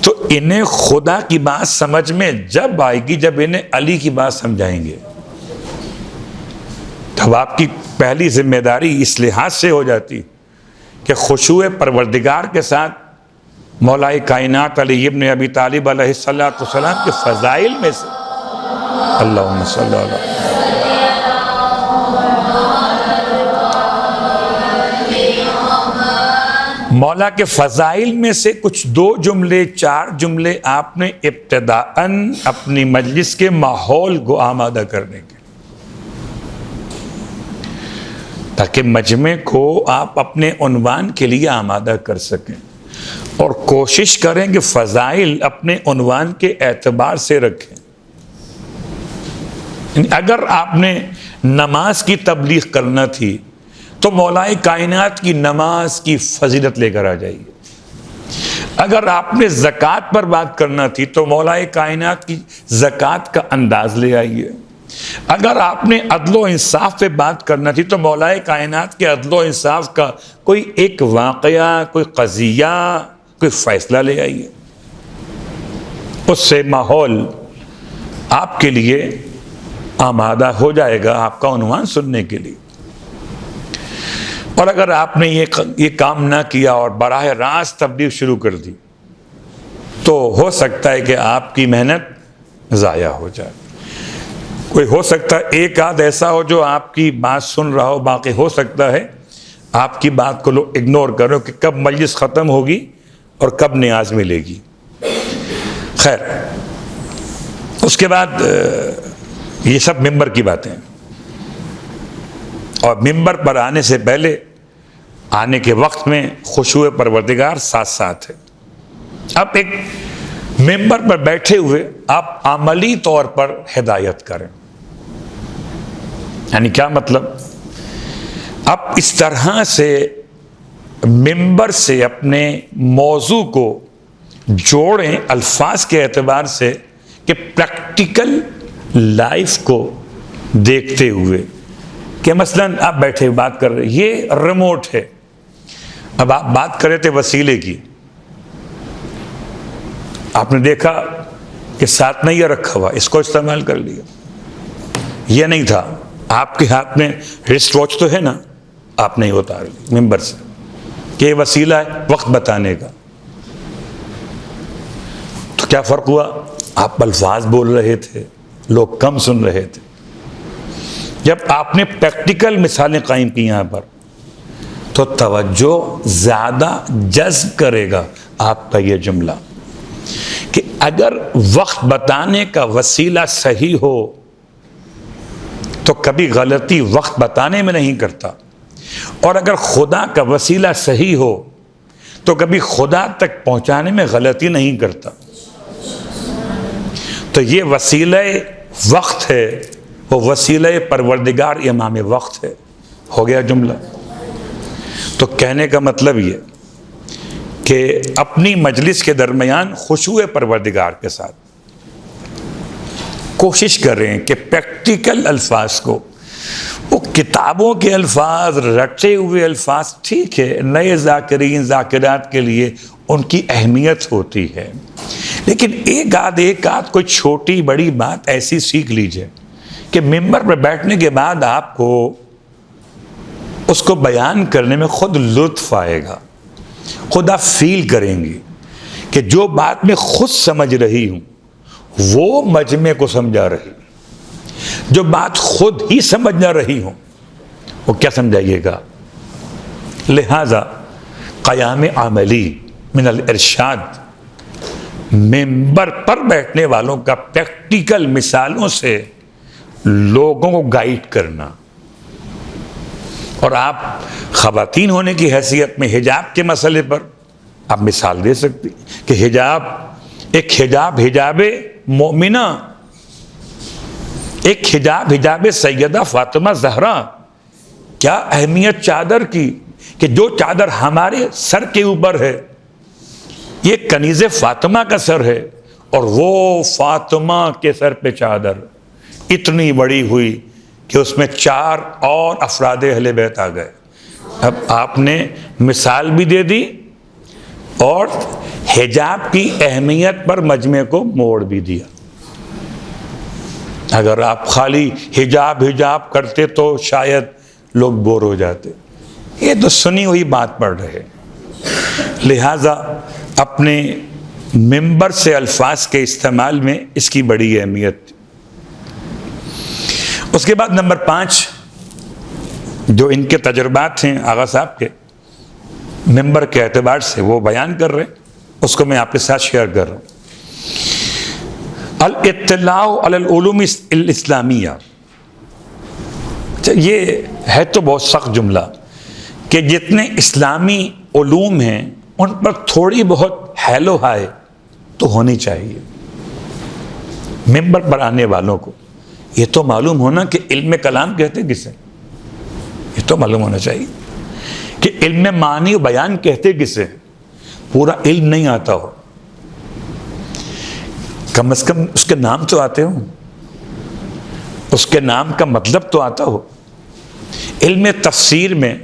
تو انہیں خدا کی بات سمجھ میں جب آئے گی جب انہیں علی کی بات سمجھائیں گے۔ تب آپ کی پہلی ذمہ داری اس لحاظ سے ہو جاتی کہ خشوع پروردگار کے ساتھ مولائے کائنات علی ابن ابی طالب علیہ السلام کے فضائل میں سے اللہم صلی اللہ مولا کے فضائل میں سے کچھ 2 جملے 4 جملے آپ نے ابتداءً اپنی مجلس کے ماحول کو آمادہ کرنے کے، تاکہ مجمع کو آپ اپنے عنوان کے لیے آمادہ کر سکیں، اور کوشش کریں کہ فضائل اپنے عنوان کے اعتبار سے رکھیں۔ اگر آپ نے نماز کی تبلیغ کرنا تھی تو مولائے کائنات کی نماز کی فضیلت لے کر آ جائیے۔ اگر آپ نے زکوٰۃ پر بات کرنا تھی تو مولائے کائنات کی زکوٰۃ کا انداز لے آئیے۔ اگر آپ نے عدل و انصاف پہ بات کرنا تھی تو مولائے کائنات کے عدل و انصاف کا کوئی ایک واقعہ، کوئی قضیہ، کوئی فیصلہ لے آئیے۔ اس سے ماحول آپ کے لیے آمادہ ہو جائے گا آپ کا عنوان سننے کے لیے۔ اور اگر آپ نے یہ کام نہ کیا اور براہ راست تبلیغ شروع کر دی تو ہو سکتا ہے کہ آپ کی محنت ضائع ہو جائے۔ کوئی ہو سکتا ہے ایک آدھ ایسا ہو جو آپ کی بات سن رہا ہو، باقی ہو سکتا ہے آپ کی بات کو لوگ اگنور کرو کہ کب مجلس ختم ہوگی اور کب نیاز ملے گی۔ خیر، اس کے بعد یہ سب ممبر کی باتیں، اور ممبر پر آنے سے پہلے، آنے کے وقت میں خشوع پروردگار ساتھ ساتھ ہے۔ اب ایک ممبر پر بیٹھے ہوئے آپ عملی طور پر ہدایت کریں، یعنی کیا مطلب؟ آپ اس طرح سے ممبر سے اپنے موضوع کو جوڑیں الفاظ کے اعتبار سے کہ پریکٹیکل لائف کو دیکھتے ہوئے، کہ مثلاً آپ بیٹھے بات کر رہے، یہ ریموٹ ہے، اب آپ بات کر رہے تھے وسیلے کی، آپ نے دیکھا کہ ساتھ نہیں رکھا ہوا، اس کو استعمال کر لیا۔ یہ نہیں تھا، آپ کے ہاتھ میں رسٹ واچ تو ہے نا، آپ نہیں اتار لی ممبر سے کہ یہ وسیلہ ہے وقت بتانے کا۔ تو کیا فرق ہوا؟ آپ الفاظ بول رہے تھے، لوگ کم سن رہے تھے۔ جب آپ نے پریکٹیکل مثالیں قائم کی یہاں پر تو توجہ زیادہ جذب کرے گا آپ کا یہ جملہ، کہ اگر وقت بتانے کا وسیلہ صحیح ہو تو کبھی غلطی وقت بتانے میں نہیں کرتا، اور اگر خدا کا وسیلہ صحیح ہو تو کبھی خدا تک پہنچانے میں غلطی نہیں کرتا۔ تو یہ وسیلہ وقت ہے، وہ وسیلہ پروردگار امام وقت ہے۔ ہو گیا جملہ؟ تو کہنے کا مطلب یہ کہ اپنی مجلس کے درمیان خشوع پروردگار کے ساتھ کوشش کریں کہ پریکٹیکل الفاظ کو، وہ کتابوں کے الفاظ، رٹے ہوئے الفاظ ٹھیک ہے، نئے ذاکرین ذاکرات کے لیے ان کی اہمیت ہوتی ہے، لیکن ایک آدھ کوئی چھوٹی بڑی بات ایسی سیکھ لیجئے کہ ممبر پر بیٹھنے کے بعد آپ کو اس کو بیان کرنے میں خود لطف آئے گا، خود آپ فیل کریں گی کہ جو بات میں خود سمجھ رہی ہوں وہ مجمع کو سمجھا رہی، جو بات خود ہی سمجھ نہ رہی ہوں وہ کیا سمجھائیے گا۔ لہذا قیام عملی من الارشاد، ممبر پر بیٹھنے والوں کا پریکٹیکل مثالوں سے لوگوں کو گائیڈ کرنا، اور آپ خواتین ہونے کی حیثیت میں حجاب کے مسئلے پر آپ مثال دے سکتے کہ حجاب مومنہ، ایک حجاب سیدہ فاطمہ زہرا، کیا اہمیت چادر کی، کہ جو چادر ہمارے سر کے اوپر ہے یہ کنیز فاطمہ کا سر ہے، اور وہ فاطمہ کے سر پہ چادر اتنی بڑی ہوئی کہ اس میں 4 اور افراد اہل بیت آ گئے۔ اب آپ نے مثال بھی دے دی اور حجاب کی اہمیت پر مجمع کو موڑ بھی دیا۔ اگر آپ خالی حجاب کرتے تو شاید لوگ بور ہو جاتے، یہ تو سنی ہوئی بات پڑھ رہے۔ لہذا اپنے ممبر سے الفاظ کے استعمال میں اس کی بڑی اہمیت۔ اس کے بعد نمبر 5 جو ان کے تجربات ہیں آغا صاحب کے ممبر کے اعتبار سے وہ بیان کر رہے، اس کو میں آپ کے ساتھ شیئر کر رہا ہوں۔ الاطلاع علی العلوم الاسلامیہ، یہ ہے تو بہت سخت جملہ کہ جتنے اسلامی علوم ہیں ان پر تھوڑی بہت ہیلو ہائے تو ہونی چاہیے ممبر پر آنے والوں کو. یہ تو معلوم ہونا کہ علم کلام کہتے کسے, یہ تو معلوم ہونا چاہیے کہ علم معنی و بیان کہتے کسے, پورا علم نہیں آتا ہو, کم از کم اس کے نام تو آتے ہوں, اس کے نام کا مطلب تو آتا ہو. علم تفسیر میں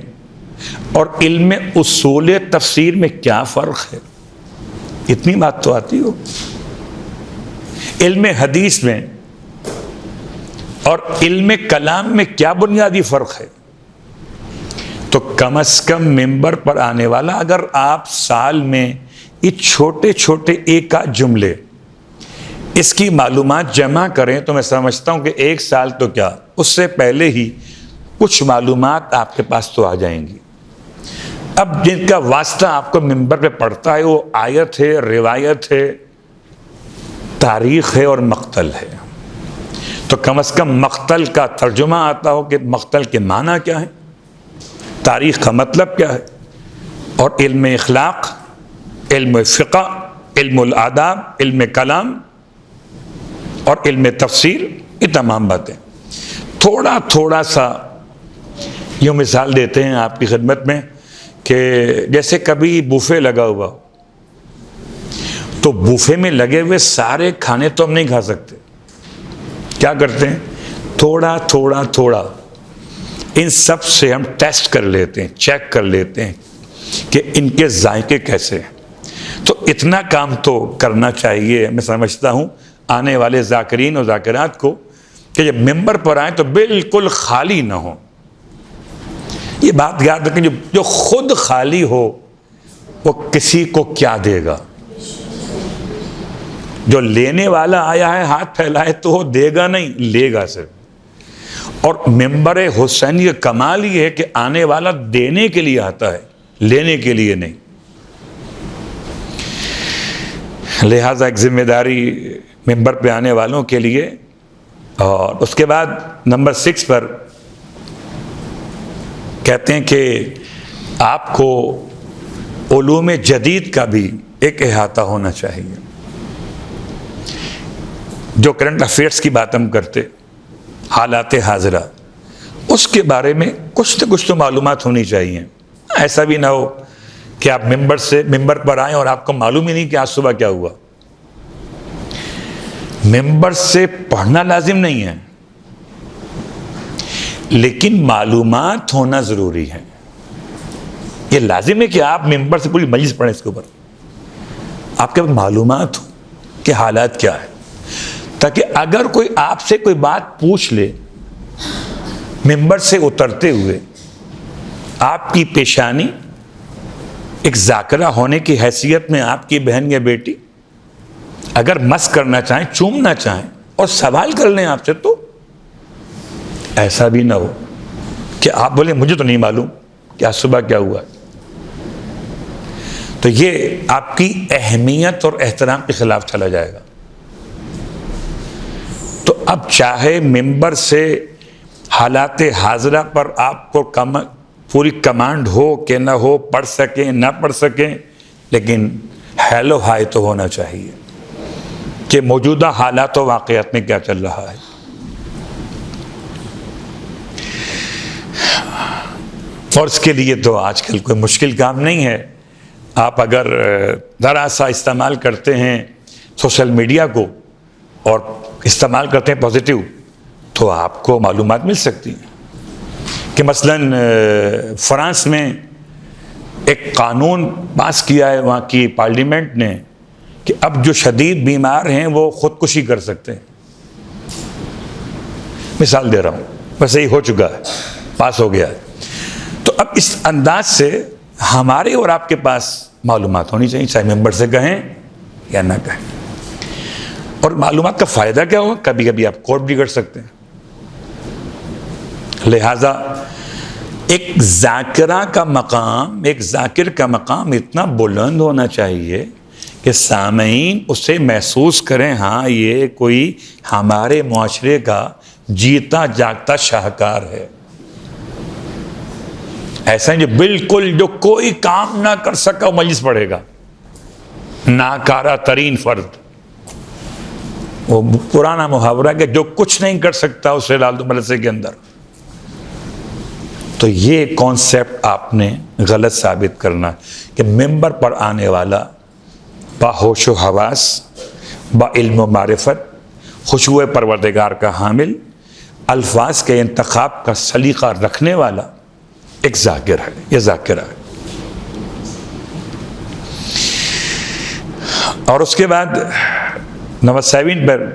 اور علم اصول تفسیر میں کیا فرق ہے, اتنی بات تو آتی ہو. علم حدیث میں اور علم کلام میں کیا بنیادی فرق ہے. تو کم از کم ممبر پر آنے والا اگر آپ سال میں یہ چھوٹے چھوٹے ایک آدھ جملے اس کی معلومات جمع کریں تو میں سمجھتا ہوں کہ ایک سال تو کیا اس سے پہلے ہی کچھ معلومات آپ کے پاس تو آ جائیں گی. اب جن کا واسطہ آپ کو ممبر پہ پڑتا ہے وہ آیت ہے, روایت ہے, تاریخ ہے اور مقتل ہے. تو کم از کم مقتل کا ترجمہ آتا ہو کہ مقتل کے معنی کیا ہے, تاریخ کا مطلب کیا ہے, اور علم اخلاق, علم فقہ, علم الآداب, علم کلام اور علم تفسیر, یہ تمام باتیں تھوڑا تھوڑا سا یوں مثال دیتے ہیں آپ کی خدمت میں کہ جیسے کبھی بوفے لگا ہوا ہو, تو بوفے میں لگے ہوئے سارے کھانے تو ہم نہیں کھا سکتے. کیا کرتے ہیں, تھوڑا تھوڑا تھوڑا ان سب سے ہم ٹیسٹ کر لیتے ہیں, چیک کر لیتے ہیں کہ ان کے ذائقے کیسے ہیں. تو اتنا کام تو کرنا چاہیے میں سمجھتا ہوں آنے والے ذاکرین اور ذاکرات کو کہ جب ممبر پر آئیں تو بالکل خالی نہ ہو. یہ بات یاد رکھیں, جو خود خالی ہو وہ کسی کو کیا دے گا. جو لینے والا آیا ہے ہاتھ پھیلائے تو وہ دے گا نہیں, لے گا صرف. اور ممبر حسینی کا کمال یہ ہے کہ آنے والا دینے کے لیے آتا ہے, لینے کے لیے نہیں. لہذا ایک ذمہ داری ممبر پہ آنے والوں کے لیے. اور اس کے بعد نمبر 6 پر کہتے ہیں کہ آپ کو علوم جدید کا بھی ایک احاطہ ہونا چاہیے. جو کرنٹ افیئرس کی بات ہم کرتے, حالات حاضرہ, اس کے بارے میں کچھ تو معلومات ہونی چاہیے. ایسا بھی نہ ہو کہ آپ ممبر پر آئیں اور آپ کو معلوم ہی نہیں کہ آج صبح کیا ہوا. ممبر سے پڑھنا لازم نہیں ہے, لیکن معلومات ہونا ضروری ہے. یہ لازم ہے کہ آپ ممبر سے پوری مجلس پڑھیں, اس کے اوپر آپ کے پاس معلومات ہو کہ حالات کیا ہے, تاکہ اگر کوئی آپ سے کوئی بات پوچھ لے ممبر سے اترتے ہوئے, آپ کی پیشانی ایک ذاکرہ ہونے کی حیثیت میں آپ کی بہن یا بیٹی اگر مس کرنا چاہیں, چومنا چاہیں اور سوال کر لیں آپ سے, تو ایسا بھی نہ ہو کہ آپ بولیں مجھے تو نہیں معلوم کہ آج صبح کیا ہوا. تو یہ آپ کی اہمیت اور احترام کے خلاف چلا جائے گا. تو اب چاہے ممبر سے حالات حاضرہ پر آپ کو پوری کمانڈ ہو کہ نہ ہو, پڑھ سکیں نہ پڑھ سکیں, لیکن ہیلو ہائی تو ہونا چاہیے کہ موجودہ حالات و واقعات میں کیا چل رہا ہے. اور اس کے لیے تو آج کل کوئی مشکل کام نہیں ہے. آپ اگر ذرا سا استعمال کرتے ہیں سوشل میڈیا کو اور استعمال کرتے ہیں پازیٹیو, تو آپ کو معلومات مل سکتی ہیں کہ مثلاً فرانس میں ایک قانون پاس کیا ہے وہاں کی پارلیمنٹ نے کہ اب جو شدید بیمار ہیں وہ خودکشی کر سکتے ہیں. مثال دے رہا ہوں, ویسے ہی ہو چکا ہے, پاس ہو گیا ہے. تو اب اس انداز سے ہمارے اور آپ کے پاس معلومات ہونی چاہیے, چاہے ممبر سے کہیں یا نہ کہیں. اور معلومات کا فائدہ کیا ہوگا, کبھی کبھی آپ کوٹ بھی کر سکتے ہیں. لہذا ایک ذاکرہ کا مقام, ایک ذاکر کا مقام اتنا بلند ہونا چاہیے کہ سامعین اسے محسوس کریں, ہاں یہ کوئی ہمارے معاشرے کا جیتا جاگتا شاہکار ہے. ایسا جو بالکل جو کوئی کام نہ کر سکا وہ مجلس پڑھے گا، ناکارہ ترین فرد. وہ پرانا محاورہ کہ جو کچھ نہیں کر سکتا اسے ڈال دو مدرسے کے اندر. تو یہ کانسیپٹ آپ نے غلط ثابت کرنا کہ ممبر پر آنے والا با ہوش و حواس، با علم و معرفت، خشوع پروردگار کا حامل، الفاظ کے انتخاب کا سلیقہ رکھنے والا ایک ذاکر ہے، یہ ذاکرہ ہے. اور اس کے بعد نمبر 7 پر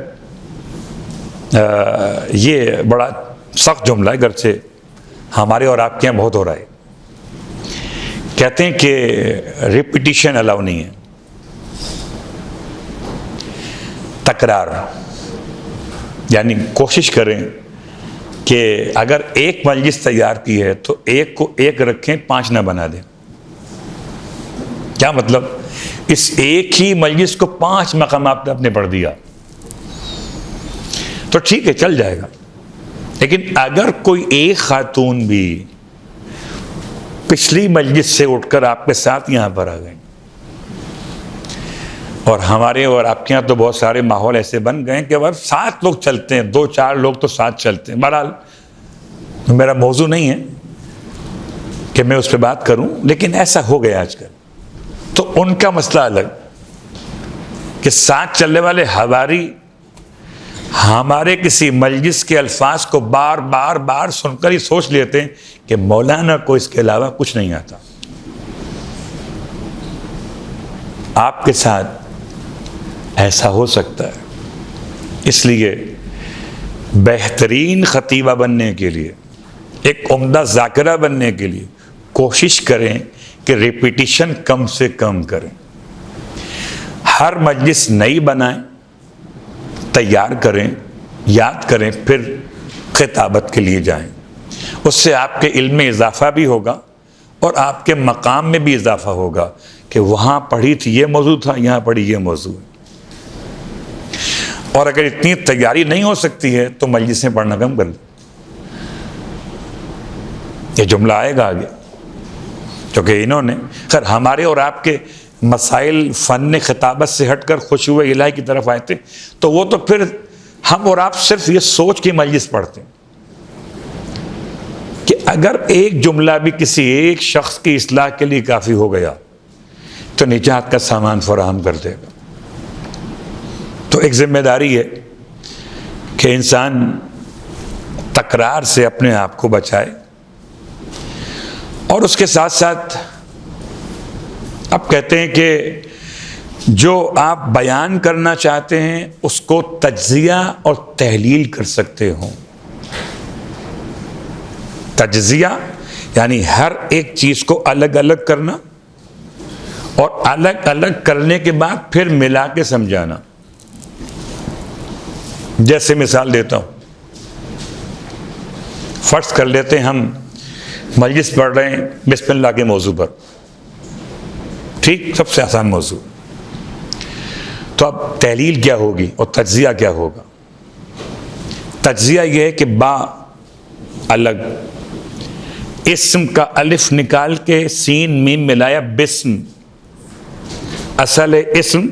یہ بڑا سخت جملہ ہے، گرچہ ہمارے اور آپ کے یہاں بہت ہو رہا ہے. کہتے ہیں کہ ریپیٹیشن الاؤ نہیں ہے، تکرار. یعنی کوشش کریں کہ اگر ایک مجلس تیار کی ہے تو ایک کو ایک رکھیں، 5 نہ بنا دیں. کیا مطلب؟ اس ایک ہی مجلس کو 5 مقامات آپ نے پڑھ دیا تو ٹھیک ہے، چل جائے گا. لیکن اگر کوئی ایک خاتون بھی پچھلی مجلس سے اٹھ کر آپ کے ساتھ یہاں پر آ گئیں، اور ہمارے اور آپ کے یہاں تو بہت سارے ماحول ایسے بن گئے کہ بس 7 لوگ چلتے ہیں، 2-4 لوگ تو ساتھ چلتے ہیں. بہرحال میرا موضوع نہیں ہے کہ میں اس پہ بات کروں، لیکن ایسا ہو گیا آج کل. تو ان کا مسئلہ الگ کہ ساتھ چلنے والے حواری ہمارے کسی مجلس کے الفاظ کو بار بار بار سن کر ہی سوچ لیتے ہیں کہ مولانا کو اس کے علاوہ کچھ نہیں آتا. آپ کے ساتھ ایسا ہو سکتا ہے. اس لیے بہترین خطیبہ بننے کے لیے، ایک عمدہ ذاکرہ بننے کے لیے کوشش کریں کہ ریپیٹیشن کم سے کم کریں. ہر مجلس نئی بنائیں، تیار کریں، یاد کریں، پھر خطابت کے لیے جائیں. اس سے آپ کے علم میں اضافہ بھی ہوگا اور آپ کے مقام میں بھی اضافہ ہوگا کہ وہاں پڑھی تھی یہ موضوع تھا، یہاں پڑھی یہ موضوع ہے. اور اگر اتنی تیاری نہیں ہو سکتی ہے تو مجلسیں پڑھنا کم کر لیں. یہ جملہ آئے گا آگے، کیونکہ انہوں نے خیر ہمارے اور آپ کے مسائل فن خطابت سے ہٹ کر خشوع الہی کی طرف آئے تھے، تو وہ تو پھر ہم اور آپ صرف یہ سوچ کے مجلس پڑھتے ہیں کہ اگر ایک جملہ بھی کسی ایک شخص کی اصلاح کے لیے کافی ہو گیا تو نجات کا سامان فراہم کر دے گا. تو ایک ذمہ داری ہے کہ انسان تکرار سے اپنے آپ کو بچائے، اور اس کے ساتھ ساتھ اب کہتے ہیں کہ جو آپ بیان کرنا چاہتے ہیں اس کو تجزیہ اور تحلیل کر سکتے ہوں. تجزیہ یعنی ہر ایک چیز کو الگ الگ کرنا، اور الگ الگ کرنے کے بعد پھر ملا کے سمجھانا. جیسے مثال دیتا ہوں، فرض کر لیتے ہیں ہم مجلس پڑھ رہے ہیں بسم اللہ کے موضوع پر، ٹھیک، سب سے آسان موضوع. تو اب تحلیل کیا ہوگی اور تجزیہ کیا ہوگا؟ تجزیہ یہ ہے کہ با الگ، اسم کا الف نکال کے سین میم ملایا بسم، اصل اسم،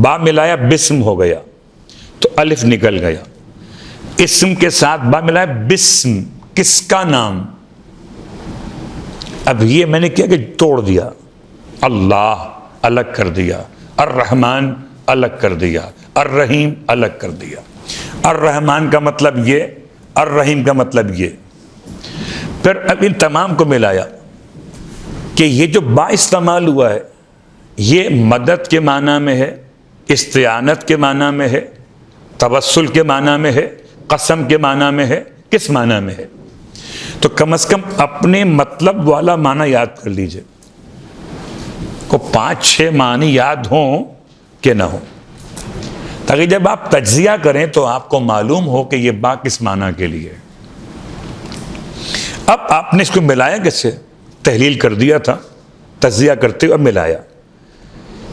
با ملایا بسم ہو گیا تو الف نکل گیا. اسم کے ساتھ با ملایا بسم، کس کا نام؟ اب یہ میں نے کیا کہ توڑ دیا، اللہ الگ کر دیا، الرحمن الگ کر دیا، الرحیم الگ کر دیا. الرحمن کا مطلب یہ، الرحیم کا مطلب یہ. پھر اب ان تمام کو ملایا کہ یہ جو با استعمال ہوا ہے یہ مدد کے معنی میں ہے، استعانت کے معنی میں ہے، توسل کے معنی میں ہے، قسم کے معنی میں ہے، کس معنی میں ہے؟ تو کم از کم اپنے مطلب والا معنی یاد کر لیجئے، کو 5-6 معنی یاد ہوں کہ نہ ہوں، تاکہ جب آپ تجزیہ کریں تو آپ کو معلوم ہو کہ یہ با کس معنی کے لیے. اب آپ نے اس کو ملایا کیسے؟ تحلیل کر دیا تھا، تجزیہ کرتے ہوئے ملایا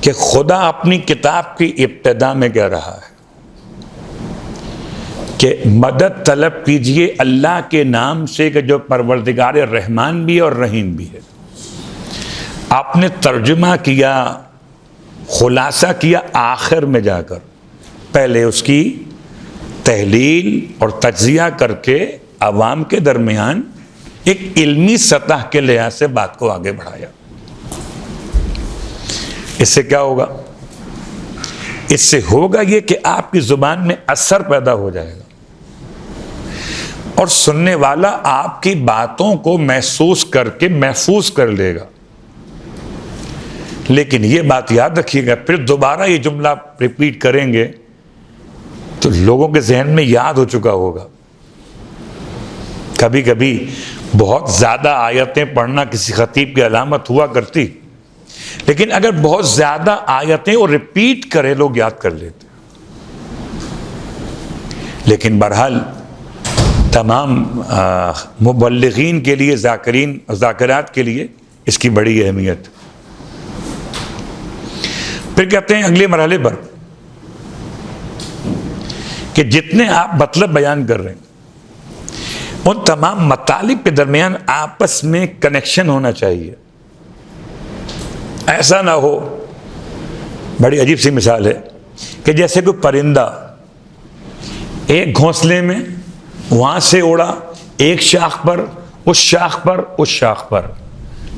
کہ خدا اپنی کتاب کی ابتدا میں کہہ رہا ہے کہ مدد طلب کیجئے اللہ کے نام سے کہ جو پروردگار رحمان بھی ہے اور رحیم بھی ہے. آپ نے ترجمہ کیا، خلاصہ کیا آخر میں جا کر، پہلے اس کی تحلیل اور تجزیہ کر کے عوام کے درمیان ایک علمی سطح کے لحاظ سے بات کو آگے بڑھایا. اس سے کیا ہوگا؟ اس سے ہوگا یہ کہ آپ کی زبان میں اثر پیدا ہو جائے گا اور سننے والا آپ کی باتوں کو محسوس کر کے محفوظ کر لے گا. لیکن یہ بات یاد رکھیے گا، پھر دوبارہ یہ جملہ ریپیٹ کریں گے تو لوگوں کے ذہن میں یاد ہو چکا ہوگا. کبھی کبھی بہت زیادہ آیتیں پڑھنا کسی خطیب کی علامت ہوا کرتی، لیکن اگر بہت زیادہ آیتیں اور ریپیٹ کرے لوگ یاد کر لیتے. لیکن بہرحال تمام مبلغین کے لیے، ذاکرین ذاکرات کے لیے اس کی بڑی اہمیت. پھر کہتے ہیں اگلے مرحلے پر کہ جتنے آپ مطلب بیان کر رہے ہیں ان تمام مطالب کے درمیان آپس میں کنیکشن ہونا چاہیے. ایسا نہ ہو، بڑی عجیب سی مثال ہے کہ جیسے کوئی پرندہ ایک گھونسلے میں وہاں سے اڑا، ایک شاخ پر، اس شاخ پر، اس شاخ پر.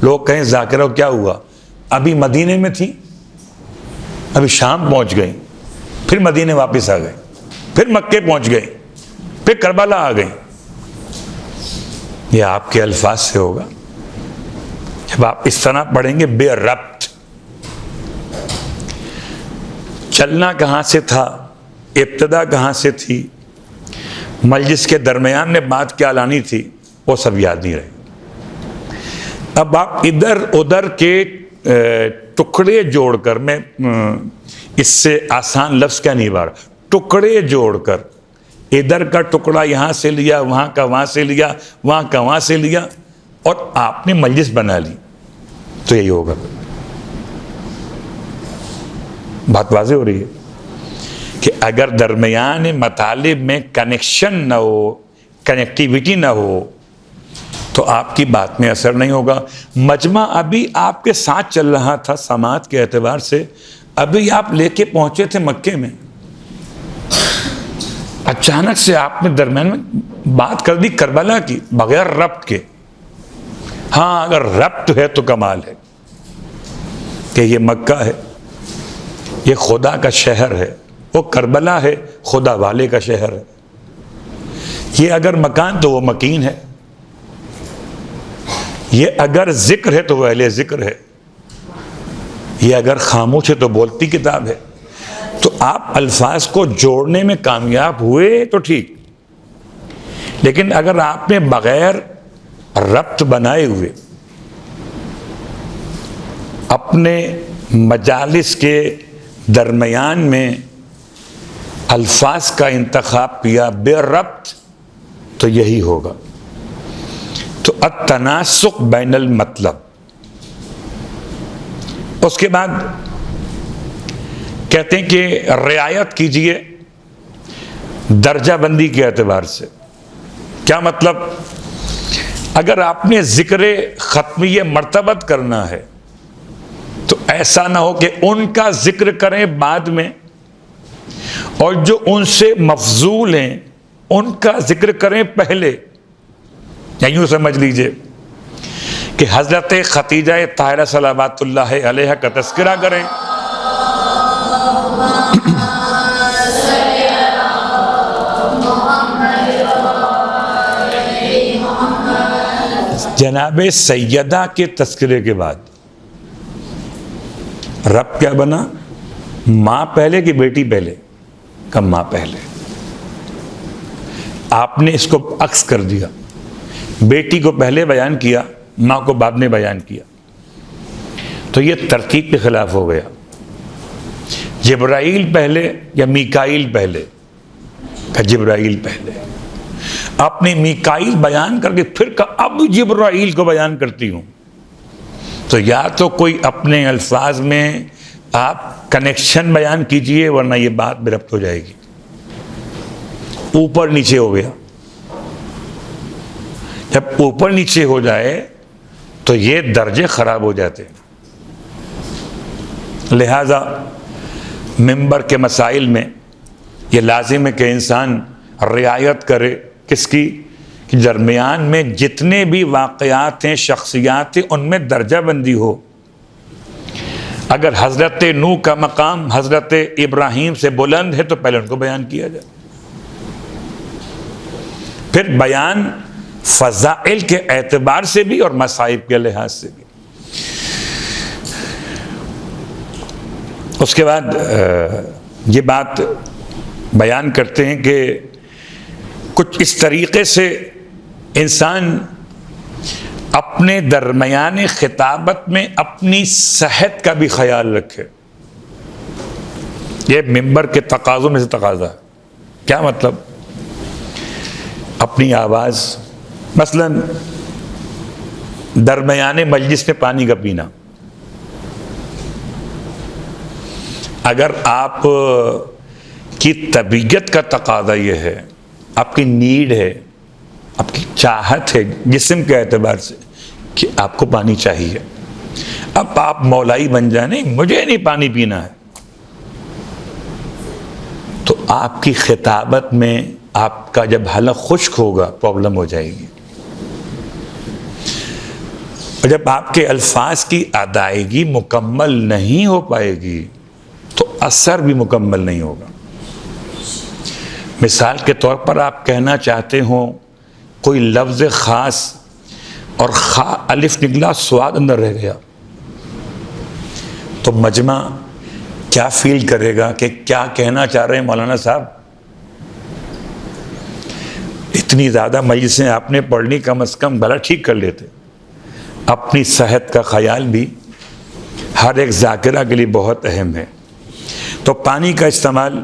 لوگ کہیں ذاکرہ کیا ہوا؟ ابھی مدینے میں تھی، ابھی شام پہنچ گئی، پھر مدینے واپس آ گئی، پھر مکے پہنچ گئی، پھر کربلا آ گئی. یہ آپ کے الفاظ سے ہوگا. جب آپ اس طرح پڑھیں گے بے ربط، چلنا کہاں سے تھا، ابتدا کہاں سے تھی، مجلس کے درمیان میں بات کیا لانی تھی، وہ سب یاد نہیں رہے. اب آپ ادھر ادھر کے ٹکڑے جوڑ کر، میں اس سے آسان لفظ کیا نہیں بار، ٹکڑے جوڑ کر، ادھر کا ٹکڑا یہاں سے لیا، وہاں کا وہاں سے لیا، وہاں کا وہاں سے لیا، اور آپ نے مجلس بنا لی، تو یہی ہوگا. بات واضح ہو رہی ہے کہ اگر درمیان مطالب میں کنیکشن نہ ہو، کنیکٹیویٹی نہ ہو، تو آپ کی بات میں اثر نہیں ہوگا. مجمع ابھی آپ کے ساتھ چل رہا تھا سماعت کے اعتبار سے، ابھی آپ لے کے پہنچے تھے مکے میں، اچانک سے آپ نے درمیان میں بات کر دی کربلا کی بغیر ربط کے. ہاں اگر ربط ہے تو کمال ہے کہ یہ مکہ ہے، یہ خدا کا شہر ہے، وہ کربلا ہے، خدا والے کا شہر ہے. یہ اگر مکان تو وہ مکین ہے، یہ اگر ذکر ہے تو وہ اہل ذکر ہے، یہ اگر خاموش ہے تو بولتی کتاب ہے. تو آپ الفاظ کو جوڑنے میں کامیاب ہوئے تو ٹھیک، لیکن اگر آپ نے بغیر ربط بنائے ہوئے اپنے مجالس کے درمیان میں الفاظ کا انتخاب کیا بے ربط، تو یہی ہوگا. تو التناسق بین المطلب. اس کے بعد کہتے ہیں کہ رعایت کیجئے درجہ بندی کے اعتبار سے. کیا مطلب؟ اگر آپ نے ذکر ختمیہ مرتبت کرنا ہے تو ایسا نہ ہو کہ ان کا ذکر کریں بعد میں اور جو ان سے مفضول ہیں ان کا ذکر کریں پہلے. یا یوں سمجھ لیجئے کہ حضرت خدیجہ طاہرہ صلوات اللہ علیہا کا تذکرہ کریں، جناب سیدہ کے تذکرے کے بعد. رب کیا بنا؟ ماں پہلے کہ بیٹی پہلے؟ کہ ماں پہلے. آپ نے اس کو عکس کر دیا، بیٹی کو پہلے بیان کیا، ماں کو بعد میں بیان کیا، تو یہ ترتیب کے خلاف ہو گیا. جبرائیل پہلے یا میکائیل پہلے؟ کہ جبرائیل پہلے. آپ نے میکائیل بیان کر کے پھر کہا اب جبرائیل کو بیان کرتی ہوں. تو یا تو کوئی اپنے الفاظ میں آپ کنیکشن بیان کیجئے ورنہ یہ بات بے ربط ہو جائے گی. اوپر نیچے ہو گیا. جب اوپر نیچے ہو جائے تو یہ درجے خراب ہو جاتے ہیں. لہذا ممبر کے مسائل میں یہ لازم ہے کہ انسان رعایت کرے کس کی؟ کہ درمیان میں جتنے بھی واقعات ہیں، شخصیات ہیں، ان میں درجہ بندی ہو. اگر حضرت نوح کا مقام حضرت ابراہیم سے بلند ہے تو پہلے ان کو بیان کیا جائے، پھر بیان فضائل کے اعتبار سے بھی اور مصائب کے لحاظ سے بھی. اس کے بعد یہ بات بیان کرتے ہیں کہ کچھ اس طریقے سے انسان اپنے درمیان خطابت میں اپنی صحت کا بھی خیال رکھے. یہ ممبر کے تقاضوں میں سے تقاضا ہے. کیا مطلب؟ اپنی آواز، مثلا درمیان مجلس میں پانی کا پینا. اگر آپ کی طبیعت کا تقاضا یہ ہے، آپ کی نیڈ ہے، آپ کی چاہت ہے جسم کے اعتبار سے کہ آپ کو پانی چاہیے، اب آپ مولائی بن جائیں، نہیں مجھے نہیں پانی پینا ہے، تو آپ کی خطابت میں آپ کا جب حلق خشک ہوگا پرابلم ہو جائے گی. اور جب آپ کے الفاظ کی ادائیگی مکمل نہیں ہو پائے گی تو اثر بھی مکمل نہیں ہوگا. مثال کے طور پر آپ کہنا چاہتے ہوں کوئی لفظ خاص اور الف نکلا، سواد اندر رہ گیا، تو مجمع کیا فیل کرے گا کہ کیا کہنا چاہ رہے ہیں مولانا صاحب؟ اتنی زیادہ مجلسیں آپ نے پڑھ لی، کم از کم گلا ٹھیک کر لیتے. اپنی صحت کا خیال بھی ہر ایک ذاکرہ کے لیے بہت اہم ہے. تو پانی کا استعمال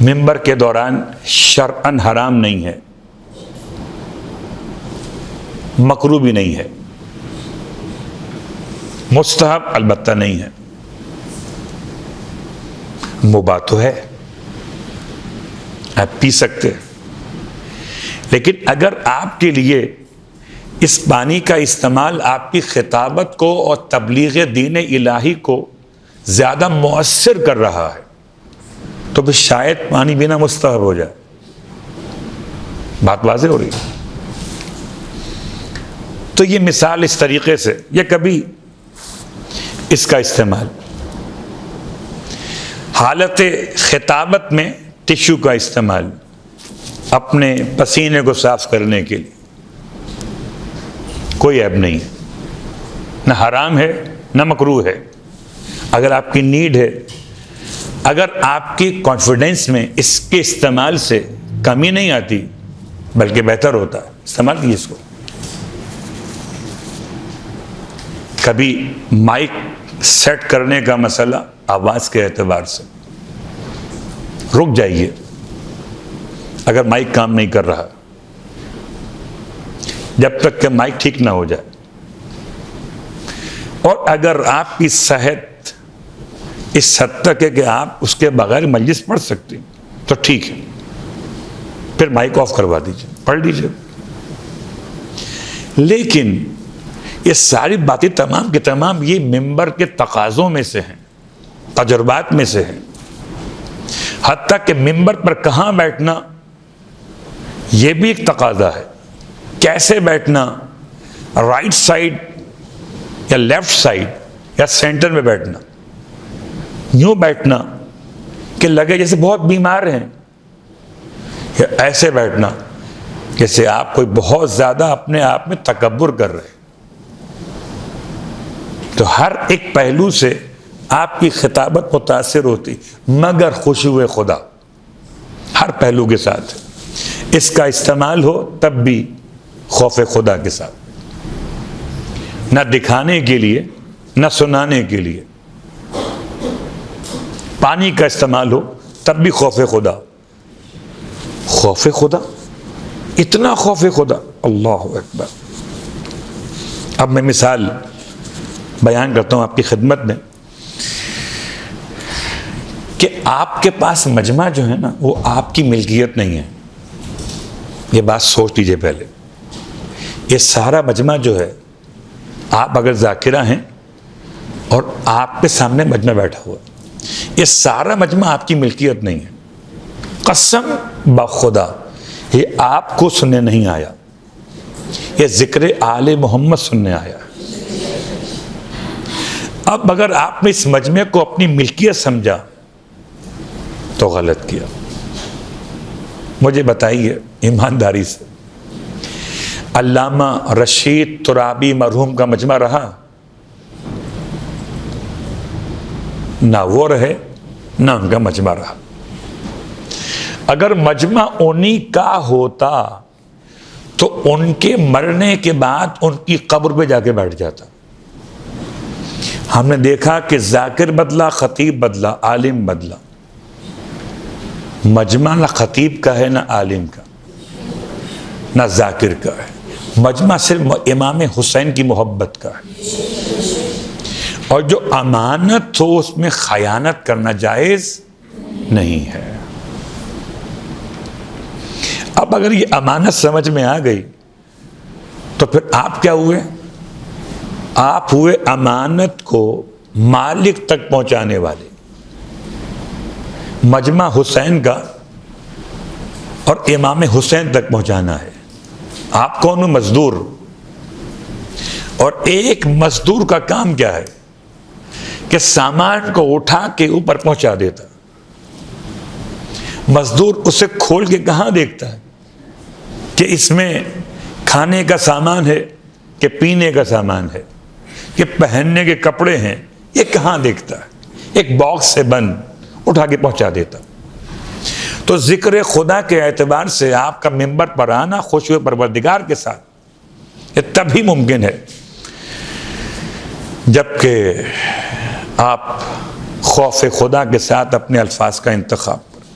ممبر کے دوران شرعاً حرام نہیں ہے، مکروہ بھی نہیں ہے، مستحب البتہ نہیں ہے، مباح تو ہے، آپ پی سکتے. لیکن اگر آپ کے لیے اس پانی کا استعمال آپ کی خطابت کو اور تبلیغ دین الہی کو زیادہ مؤثر کر رہا ہے تو پھر شاید پانی پینا مستحب ہو جائے. بات واضح ہو رہی ہے؟ تو یہ مثال اس طریقے سے، یا کبھی اس کا استعمال حالت خطابت میں ٹشو کا استعمال اپنے پسینے کو صاف کرنے کے لیے، کوئی عیب نہیں ہے، نہ حرام ہے نہ مکروہ ہے. اگر آپ کی نیڈ ہے، اگر آپ کی کانفیڈنس میں اس کے استعمال سے کمی نہیں آتی بلکہ بہتر ہوتا ہے، استعمال کیجیے اس کو. کبھی مائک سیٹ کرنے کا مسئلہ آواز کے اعتبار سے رک جائیے اگر مائک کام نہیں کر رہا، جب تک کہ مائک ٹھیک نہ ہو جائے. اور اگر آپ کی صحت اس حد تک ہے کہ آپ اس کے بغیر مجلس پڑھ سکتے تو ٹھیک ہے، پھر مائک آف کروا دیجیے، پڑھ لیجیے. لیکن یہ ساری باتیں تمام کے تمام یہ ممبر کے تقاضوں میں سے ہیں، تجربات میں سے ہیں. حتیٰ کہ ممبر پر کہاں بیٹھنا یہ بھی ایک تقاضا ہے. کیسے بیٹھنا، رائٹ سائڈ یا لیفٹ سائڈ یا سینٹر میں بیٹھنا، یوں بیٹھنا کہ لگے جیسے بہت بیمار ہیں، یا ایسے بیٹھنا جیسے آپ کوئی بہت زیادہ اپنے آپ میں تکبر کر رہے. تو ہر ایک پہلو سے آپ کی خطابت متاثر ہوتی، مگر خشوع خدا ہر پہلو کے ساتھ. اس کا استعمال ہو تب بھی خوف خدا کے ساتھ، نہ دکھانے کے لیے نہ سنانے کے لیے. پانی کا استعمال ہو تب بھی خوف خدا. خوف خدا، اتنا خوف خدا، اللہ اکبر. اب میں مثال بیان کرتا ہوں آپ کی خدمت میں. کہ آپ کے پاس مجمع جو ہے نا وہ آپ کی ملکیت نہیں ہے. یہ بات سوچ لیجئے پہلے. یہ سارا مجمع جو ہے، آپ اگر ذاکرہ ہیں اور آپ کے سامنے مجمع بیٹھا ہوا، یہ سارا مجمع آپ کی ملکیت نہیں ہے. قسم بخدا یہ آپ کو سننے نہیں آیا، یہ ذکر آل محمد سننے آیا. اب اگر آپ نے اس مجمع کو اپنی ملکیت سمجھا تو غلط کیا. مجھے بتائیے ایمانداری سے، علامہ رشید ترابی مرحوم کا مجمع رہا؟ نہ وہ رہے نہ ان کا مجمع رہا. اگر مجمع انہی کا ہوتا تو ان کے مرنے کے بعد ان کی قبر پہ جا کے بیٹھ جاتا. ہم نے دیکھا کہ ذاکر بدلا، خطیب بدلا، عالم بدلا. مجمع نہ خطیب کا ہے نہ عالم کا نہ ذاکر کا ہے. مجمع صرف امام حسین کی محبت کا ہے، اور جو امانت ہو اس میں خیانت کرنا جائز نہیں ہے. اب اگر یہ امانت سمجھ میں آ گئی تو پھر آپ کیا ہوئے؟ آپ ہوئے امانت کو مالک تک پہنچانے والے. مجمع حسین کا اور امام حسین تک پہنچانا ہے. آپ کون ہو؟ مزدور. اور ایک مزدور کا کام کیا ہے کہ سامان کو اٹھا کے اوپر پہنچا دیتا. مزدور اسے کھول کے کہاں دیکھتا ہے کہ اس میں کھانے کا سامان ہے کہ پینے کا سامان ہے کہ پہننے کے کپڑے ہیں؟ یہ کہاں دیکھتا ہے؟ ایک باکس سے بند اٹھا کے پہنچا دیتا. تو ذکر خدا کے اعتبار سے آپ کا ممبر پر آنا خوشی پروردگار کے ساتھ یہ تبھی ممکن ہے جبکہ آپ خوف خدا کے ساتھ اپنے الفاظ کا انتخاب کریں.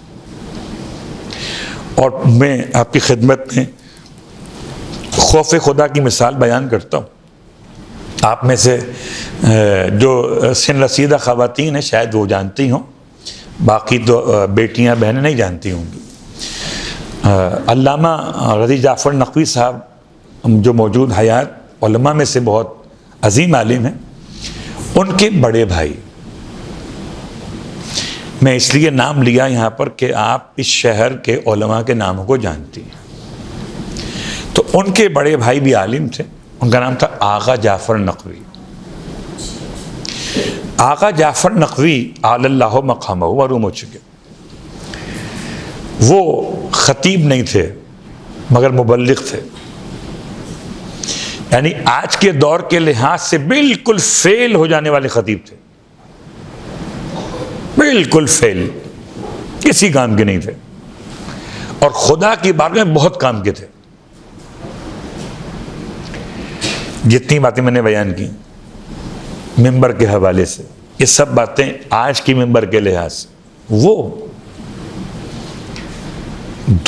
اور میں آپ کی خدمت میں خوف خدا کی مثال بیان کرتا ہوں. آپ میں سے جو سن رسیدہ خواتین ہیں شاید وہ جانتی ہوں، باقی تو بیٹیاں بہنیں نہیں جانتی ہوں گی. علامہ رضی جعفر نقوی صاحب جو موجود حیات علماء میں سے بہت عظیم عالم ہیں، ان کے بڑے بھائی، میں اس لیے نام لیا یہاں پر کہ آپ اس شہر کے علماء کے ناموں کو جانتی ہیں. تو ان کے بڑے بھائی بھی عالم تھے، ان کا نام تھا آغا جعفر نقوی. آغا جعفر نقوی علی اللہ مقامہ معروم ہو چکے. وہ خطیب نہیں تھے مگر مبلغ تھے، یعنی آج کے دور کے لحاظ سے بالکل فیل ہو جانے والے خطیب تھے. بالکل فیل، کسی کام کے نہیں تھے، اور خدا کی بارگاہ میں بہت کام کے تھے. جتنی باتیں میں نے بیان کی ممبر کے حوالے سے، یہ سب باتیں آج کی ممبر کے لحاظ سے. وہ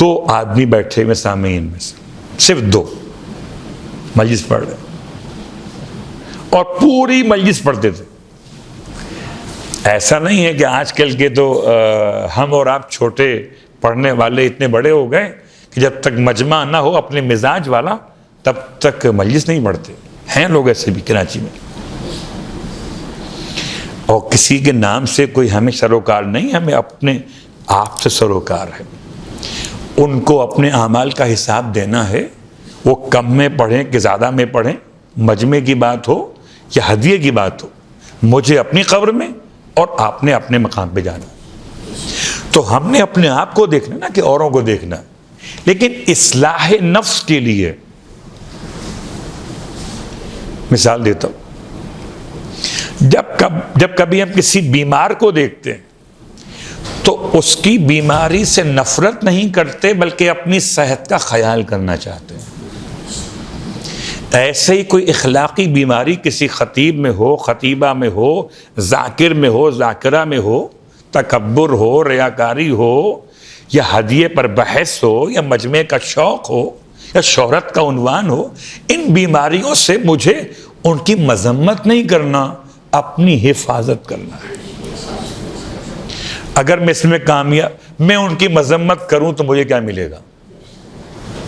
دو آدمی بیٹھے ہوئے سامعین میں سے، صرف دو مجلس پڑھ رہے اور پوری مجلس پڑھتے تھے. ایسا نہیں ہے کہ آج کل کے تو ہم اور آپ چھوٹے پڑھنے والے اتنے بڑے ہو گئے کہ جب تک مجمع نہ ہو اپنے مزاج والا تب تک مجلس نہیں پڑھتے. ہیں لوگ ایسے بھی کراچی میں، اور کسی کے نام سے کوئی ہمیں سروکار نہیں، ہمیں اپنے آپ سے سروکار ہے. ان کو اپنے اعمال کا حساب دینا ہے. وہ کم میں پڑھیں کہ زیادہ میں پڑھیں، مجمع کی بات ہو یا ہدیے کی بات ہو، مجھے اپنی قبر میں اور آپ نے اپنے مقام پہ جانا. تو ہم نے اپنے آپ کو دیکھنا نا کہ اوروں کو دیکھنا. لیکن اصلاح نفس کے لیے مثال دیتا ہوں، جب کبھی ہم کسی بیمار کو دیکھتے ہیں تو اس کی بیماری سے نفرت نہیں کرتے بلکہ اپنی صحت کا خیال کرنا چاہتے ہیں. ایسے ہی کوئی اخلاقی بیماری کسی خطیب میں ہو، خطیبہ میں ہو، ذاکر میں ہو، ذاکرہ میں ہو، تکبر ہو، ریاکاری ہو، یا ہدیے پر بحث ہو، یا مجمع کا شوق ہو، یا شہرت کا عنوان ہو، ان بیماریوں سے مجھے ان کی مذمت نہیں کرنا، اپنی حفاظت کرنا ہے. اگر میں اس میں کامیاب، میں ان کی مذمت کروں تو مجھے کیا ملے گا؟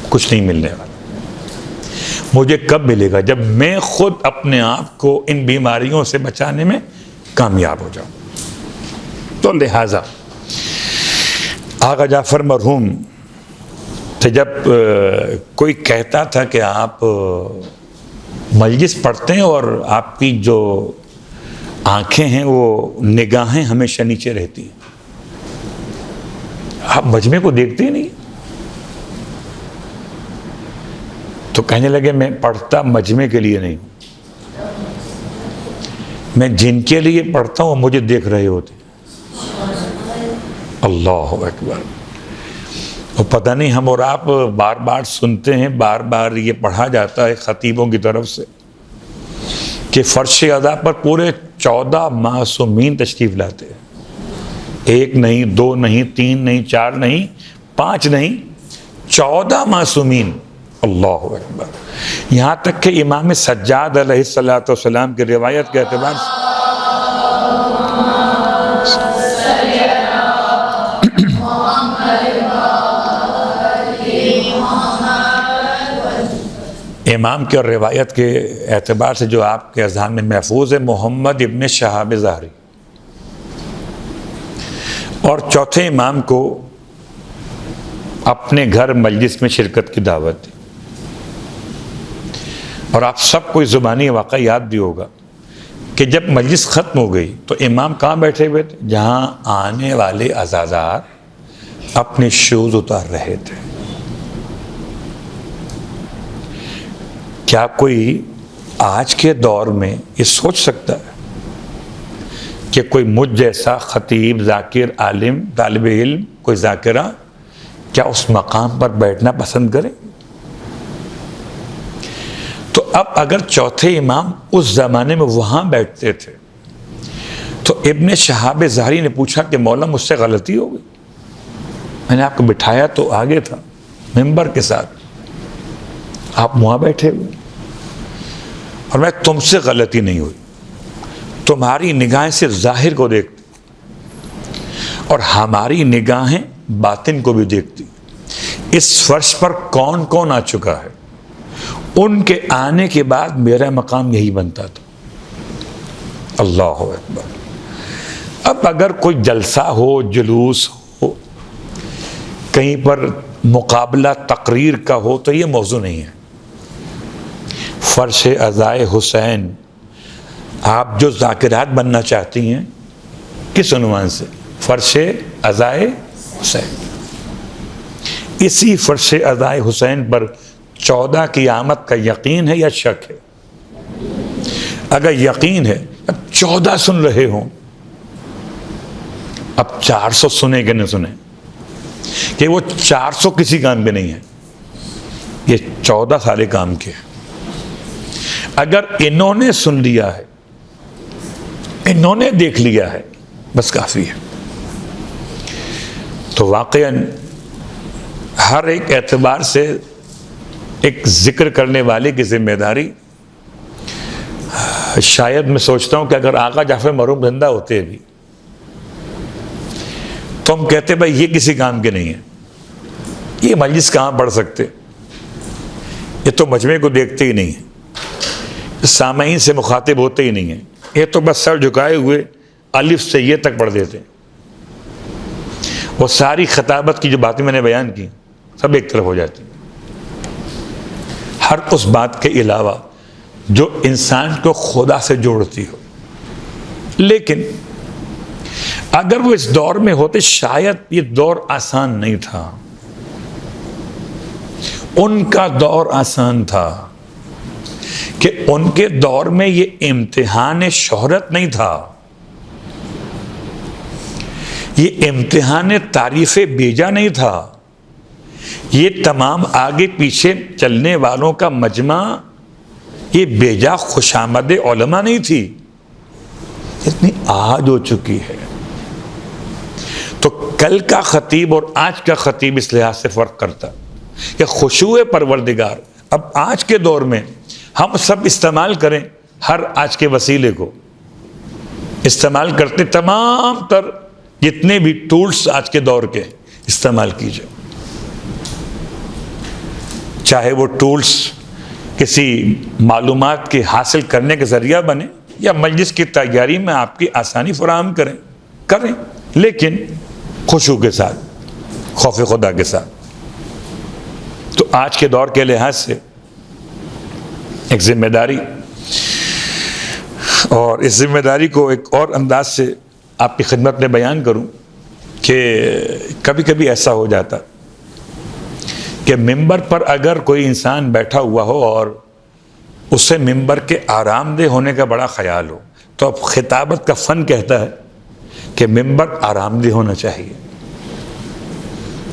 کچھ نہیں ملنے والا۔ مجھے کب ملے گا؟ جب میں خود اپنے آپ کو ان بیماریوں سے بچانے میں کامیاب ہو جاؤں۔ تو لہٰذا آغا جعفر مرحوم تو جب کوئی کہتا تھا کہ آپ مجلس پڑھتے ہیں اور آپ کی جو آنکھیں ہیں وہ نگاہیں ہمیشہ نیچے رہتی ہیں، آپ مجمع کو دیکھتے ہی نہیں، تو کہنے لگے میں پڑھتا مجمع کے لیے نہیں ہوں، میں جن کے لیے پڑھتا ہوں وہ مجھے دیکھ رہے ہوتے۔ اللہ اکبر۔ وہ پتہ نہیں ہم اور آپ بار بار سنتے ہیں، بار بار یہ پڑھا جاتا ہے خطیبوں کی طرف سے کہ فرش ادا پر پورے 14 معصومین تشریف لاتے ہیں، 1 نہیں، 2 نہیں، 3 نہیں، 4 نہیں، 5 نہیں، 14 معصومین۔ اللہ اکبر۔ یہاں تک کہ امام سجاد علیہ السلام کی روایت کے اعتبار سے امام کی روایت کے اعتبار سے جو آپ کے اذہان میں محفوظ ہے، محمد ابن شہاب ظاہری، اور چوتھے امام کو اپنے گھر مجلس میں شرکت کی دعوت دی۔ اور آپ سب کو زبانی واقعہ یاد بھی ہوگا کہ جب مجلس ختم ہو گئی تو امام کہاں بیٹھے ہوئے تھے؟ جہاں آنے والے عزادار اپنے شوز اتار رہے تھے۔ کیا کوئی آج کے دور میں یہ سوچ سکتا ہے کہ کوئی مجھ جیسا خطیب، ذاکر، عالم، طالب علم، کوئی ذاکرہ کیا اس مقام پر بیٹھنا پسند کرے؟ تو اب اگر چوتھے امام اس زمانے میں وہاں بیٹھتے تھے تو ابن شہاب ظاہری نے پوچھا کہ مولا مجھ سے غلطی ہو گئی، میں نے آپ کو بٹھایا تو آگے تھا ممبر کے ساتھ، آپ وہاں بیٹھے ہوئے، اور میں تم سے غلطی نہیں ہوئی، تمہاری نگاہیں سے ظاہر کو دیکھتی اور ہماری نگاہیں باطن کو بھی دیکھتی۔ اس فرش پر کون کون آ چکا ہے، ان کے آنے کے بعد میرا مقام یہی بنتا تھا۔ اللہ اکبر۔ اب اگر کوئی جلسہ ہو، جلوس ہو، کہیں پر مقابلہ تقریر کا ہو تو یہ موضوع نہیں ہے۔ فرش عزائے حسین، آپ جو ذاکرات بننا چاہتی ہیں کس عنوان سے؟ فرش عزائے حسین۔ اسی فرش عزائے حسین پر 14 کی آمد کا یقین ہے یا شک ہے؟ اگر یقین ہے، اب 14 سن رہے ہوں، اب 400 سنے کہ نہ سنے، کہ وہ 400 کسی کام کے نہیں ہیں، یہ 14 سارے کام کے ہیں۔ اگر انہوں نے سن لیا ہے، انہوں نے دیکھ لیا ہے، بس کافی ہے۔ تو واقعاً ہر ایک اعتبار سے ایک ذکر کرنے والے کی ذمہ داری، شاید میں سوچتا ہوں کہ اگر آقا جعفر مرحوم زندہ ہوتے بھی تو ہم کہتے بھائی یہ کسی کام کے نہیں ہیں، یہ مجلس کہاں پڑھ سکتے، یہ تو مجمع کو دیکھتے ہی نہیں ہیں، سامعین سے مخاطب ہوتے ہی نہیں ہیں، یہ تو بس سر جھکائے ہوئے الف سے یہ تک پڑھ دیتے ہیں۔ وہ ساری خطابت کی جو باتیں میں نے بیان کی سب ایک طرف ہو جاتی، ہر اس بات کے علاوہ جو انسان کو خدا سے جوڑتی ہو۔ لیکن اگر وہ اس دور میں ہوتے، شاید یہ دور آسان نہیں تھا، ان کا دور آسان تھا کہ ان کے دور میں یہ امتحان شہرت نہیں تھا، یہ امتحان تعریف بیجا نہیں تھا، یہ تمام آگے پیچھے چلنے والوں کا مجمع یہ بیجا خوشامد علماء نہیں تھی، اتنی آج ہو چکی ہے۔ تو کل کا خطیب اور آج کا خطیب اس لحاظ سے فرق کرتا کہ خشوع پروردگار اب آج کے دور میں ہم سب استعمال کریں، ہر آج کے وسیلے کو استعمال کرتے، تمام تر جتنے بھی ٹولز آج کے دور کے استعمال کیجیے، چاہے وہ ٹولز کسی معلومات کے حاصل کرنے کا ذریعہ بنے یا مجلس کی تیاری میں آپ کی آسانی فراہم کریں، لیکن خشوع کے ساتھ، خوف خدا کے ساتھ۔ تو آج کے دور کے لحاظ سے ایک ذمہ داری، اور اس ذمہ داری کو ایک اور انداز سے آپ کی خدمت میں بیان کروں کہ کبھی کبھی ایسا ہو جاتا کہ ممبر پر اگر کوئی انسان بیٹھا ہوا ہو اور اسے ممبر کے آرام دہ ہونے کا بڑا خیال ہو، تو اب خطابت کا فن کہتا ہے کہ ممبر آرام دہ ہونا چاہیے۔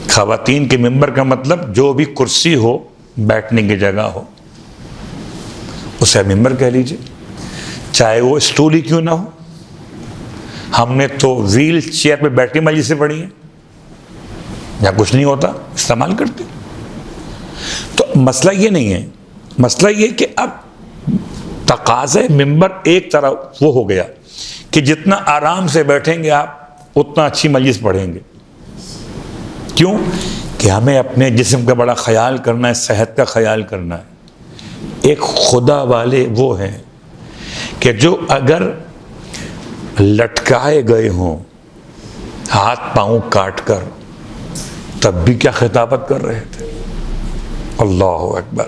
خواتین کے ممبر کا مطلب جو بھی کرسی ہو، بیٹھنے کی جگہ ہو، اسے ممبر کہہ لیجیے، چاہے وہ اسٹول ہی کیوں نہ ہو۔ ہم نے تو ویل چیئر پہ بیٹھ کے مجلسیں پڑھی ہیں، یا کچھ نہیں ہوتا استعمال کرتے۔ تو مسئلہ یہ نہیں ہے، مسئلہ یہ کہ اب تقاضے ممبر ایک طرح وہ ہو گیا کہ جتنا آرام سے بیٹھیں گے آپ اتنا اچھی مجلس پڑھیں گے۔ کیوں؟ کہ ہمیں اپنے جسم کا بڑا خیال کرنا ہے، صحت کا خیال کرنا ہے۔ ایک خدا والے وہ ہیں کہ جو اگر لٹکائے گئے ہوں ہاتھ پاؤں کاٹ کر، تب بھی کیا خطابت کر رہے تھے، اللہ اکبر۔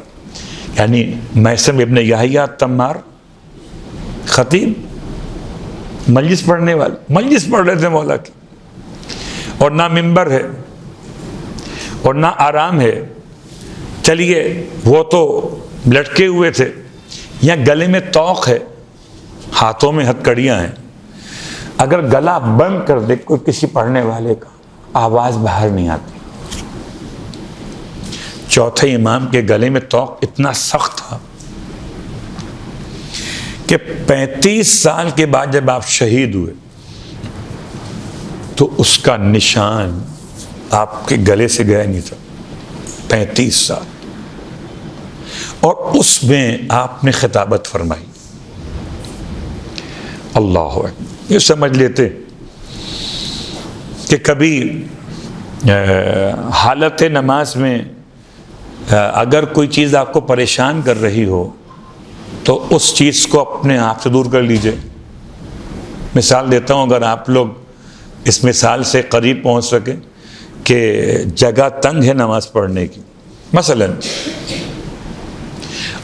یعنی میثم ابن یحییٰ تمار خطیب، مجلس پڑھنے والے، مجلس پڑھ رہے تھے مولا کی، اور نہ ممبر ہے اور نہ آرام ہے۔ چلیے وہ تو لٹکے ہوئے تھے، یا گلے میں طوق ہے، ہاتھوں میں ہتھ کڑیاں ہیں، اگر گلا بند کر دے کوئی کسی پڑھنے والے کا، آواز باہر نہیں آتی۔ چوتھے امام کے گلے میں طوق اتنا سخت تھا کہ 35 سال کے بعد جب آپ شہید ہوئے تو اس کا نشان آپ کے گلے سے گیا نہیں تھا، 35 سال، اور اس میں آپ نے خطابت فرمائی۔ اللہ اکبر۔ یہ سمجھ لیتے کہ کبھی حالت نماز میں اگر کوئی چیز آپ کو پریشان کر رہی ہو تو اس چیز کو اپنے آپ سے دور کر لیجئے۔ مثال دیتا ہوں، اگر آپ لوگ اس مثال سے قریب پہنچ سکیں کہ جگہ تنگ ہے نماز پڑھنے کی، مثلا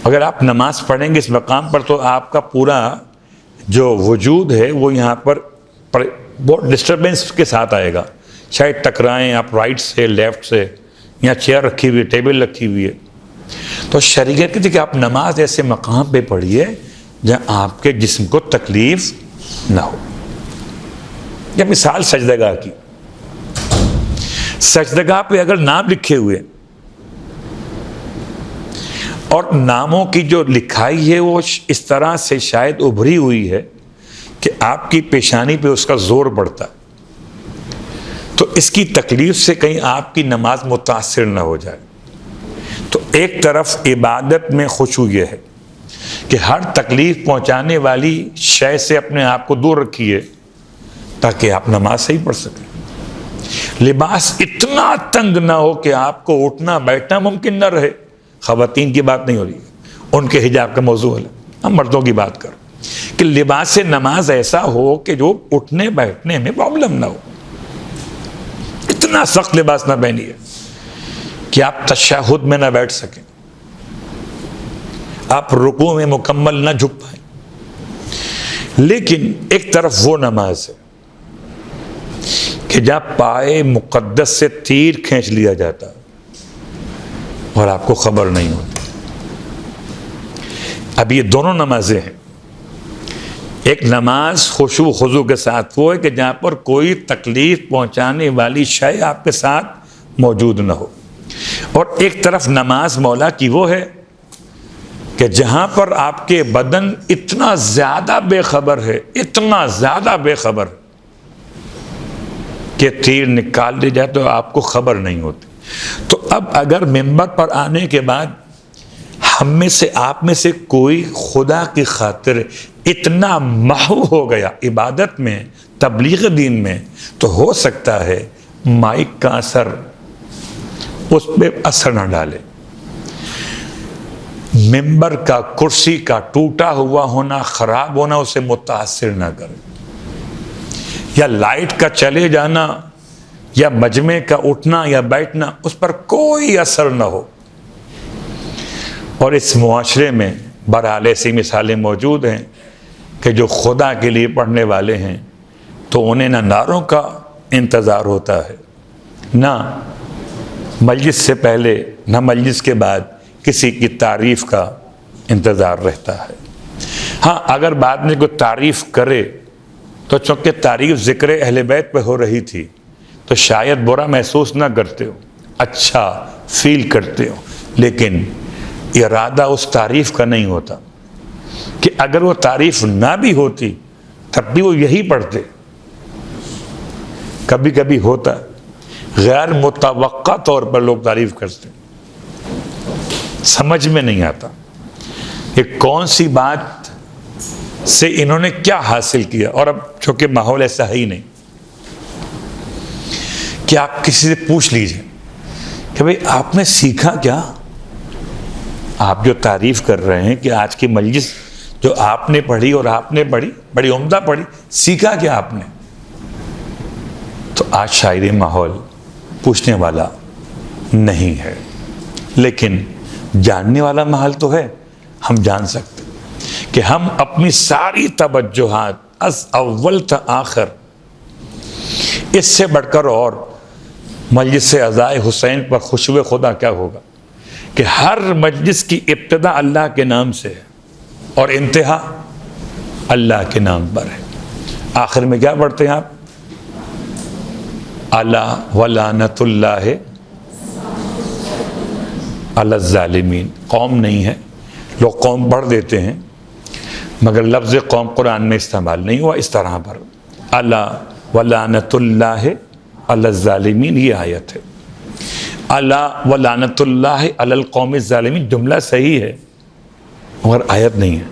اگر آپ نماز پڑھیں گے اس مقام پر تو آپ کا پورا جو وجود ہے وہ یہاں پر بہت ڈسٹربنس کے ساتھ آئے گا، شاید ٹکرائیں آپ رائٹ سے لیفٹ سے، یہاں چیئر رکھی ہوئی ہے، ٹیبل رکھی ہوئی ہے۔ تو شریعت کہتی ہے کہ آپ نماز ایسے مقام پہ پڑھیے جہاں آپ کے جسم کو تکلیف نہ ہو۔ یہ مثال سجدگاہ کی، سجدگاہ پہ اگر نام لکھے ہوئے اور ناموں کی جو لکھائی ہے وہ اس طرح سے شاید ابھری ہوئی ہے کہ آپ کی پیشانی پہ اس کا زور پڑتا ہے، تو اس کی تکلیف سے کہیں آپ کی نماز متاثر نہ ہو جائے۔ تو ایک طرف عبادت میں خشوع یہ ہے کہ ہر تکلیف پہنچانے والی شے سے اپنے آپ کو دور رکھیے تاکہ آپ نماز صحیح پڑھ سکیں۔ لباس اتنا تنگ نہ ہو کہ آپ کو اٹھنا بیٹھنا ممکن نہ رہے۔ خواتین کی بات نہیں ہو رہی ہے، ان کے حجاب کا موضوع ہے، ہم مردوں کی بات کر کہ لباس نماز ایسا ہو کہ جو اٹھنے بیٹھنے میں پرابلم نہ ہو۔ اتنا سخت لباس نہ پہنیے کہ آپ تشہد میں نہ بیٹھ سکیں، آپ رکوع میں مکمل نہ جھک پائیں۔ لیکن ایک طرف وہ نماز ہے کہ جہاں پائے مقدس سے تیر کھینچ لیا جاتا اور آپ کو خبر نہیں ہوتی۔ اب یہ دونوں نمازیں ہیں، ایک نماز خشوع خضوع کے ساتھ وہ ہے کہ جہاں پر کوئی تکلیف پہنچانے والی شے آپ کے ساتھ موجود نہ ہو، اور ایک طرف نماز مولا کی وہ ہے کہ جہاں پر آپ کے بدن اتنا زیادہ بے خبر ہے، اتنا زیادہ بے خبر کہ تیر نکال لی جائے تو آپ کو خبر نہیں ہوتی۔ تو اب اگر ممبر پر آنے کے بعد ہم میں سے آپ میں سے کوئی خدا کی خاطر اتنا محو ہو گیا عبادت میں، تبلیغ دین میں، تو ہو سکتا ہے مائک کا اثر اس پہ اثر نہ ڈالے، ممبر کا، کرسی کا ٹوٹا ہوا ہونا، خراب ہونا اسے متاثر نہ کرے، یا لائٹ کا چلے جانا یا مجمع کا اٹھنا یا بیٹھنا اس پر کوئی اثر نہ ہو۔ اور اس معاشرے میں بہرحال ایسی مثالیں موجود ہیں کہ جو خدا کے لیے پڑھنے والے ہیں تو انہیں نہ نعروں کا انتظار ہوتا ہے، نہ مجلس سے پہلے نہ مجلس کے بعد کسی کی تعریف کا انتظار رہتا ہے۔ ہاں اگر بعد میں کوئی تعریف کرے تو چونکہ تعریف ذکر اہل بیت پہ ہو رہی تھی تو شاید برا محسوس نہ کرتے ہو، اچھا فیل کرتے ہو، لیکن ارادہ اس تعریف کا نہیں ہوتا کہ اگر وہ تعریف نہ بھی ہوتی تب بھی وہ یہی پڑھتے۔ کبھی کبھی ہوتا غیر متوقع طور پر لوگ تعریف کرتے، سمجھ میں نہیں آتا کہ کون سی بات سے انہوں نے کیا حاصل کیا۔ اور اب چونکہ ماحول ایسا ہے ہی نہیں کہ آپ کسی سے پوچھ لیجئے کہ بھئی آپ نے سیکھا کیا؟ آپ جو تعریف کر رہے ہیں کہ آج کی مجلس جو آپ نے پڑھی اور آپ نے پڑھی بڑی عمدہ پڑھی، سیکھا کیا آپ نے؟ تو آج شاعری ماحول پوچھنے والا نہیں ہے، لیکن جاننے والا محل تو ہے۔ ہم جان سکتے کہ ہم اپنی ساری توجہات از اول تا آخر، اس سے بڑھ کر اور مجلس عزائے حسین پر خوشبو خدا کیا ہوگا کہ ہر مجلس کی ابتدا اللہ کے نام سے ہے اور انتہا اللہ کے نام پر ہے۔ آخر میں کیا پڑھتے ہیں آپ؟ الا ولعنۃ اللہ علی الظالمین۔ قوم نہیں ہے، لوگ قوم پڑھ دیتے ہیں مگر لفظ قوم قرآن میں استعمال نہیں ہوا اس طرح پر۔ الا ولعنۃ اللہ علی الظالمین، یہ آیت ہے۔ الا ولعنۃ اللہ علی القوم الظالمین جملہ صحیح ہے مگر آیت نہیں ہے۔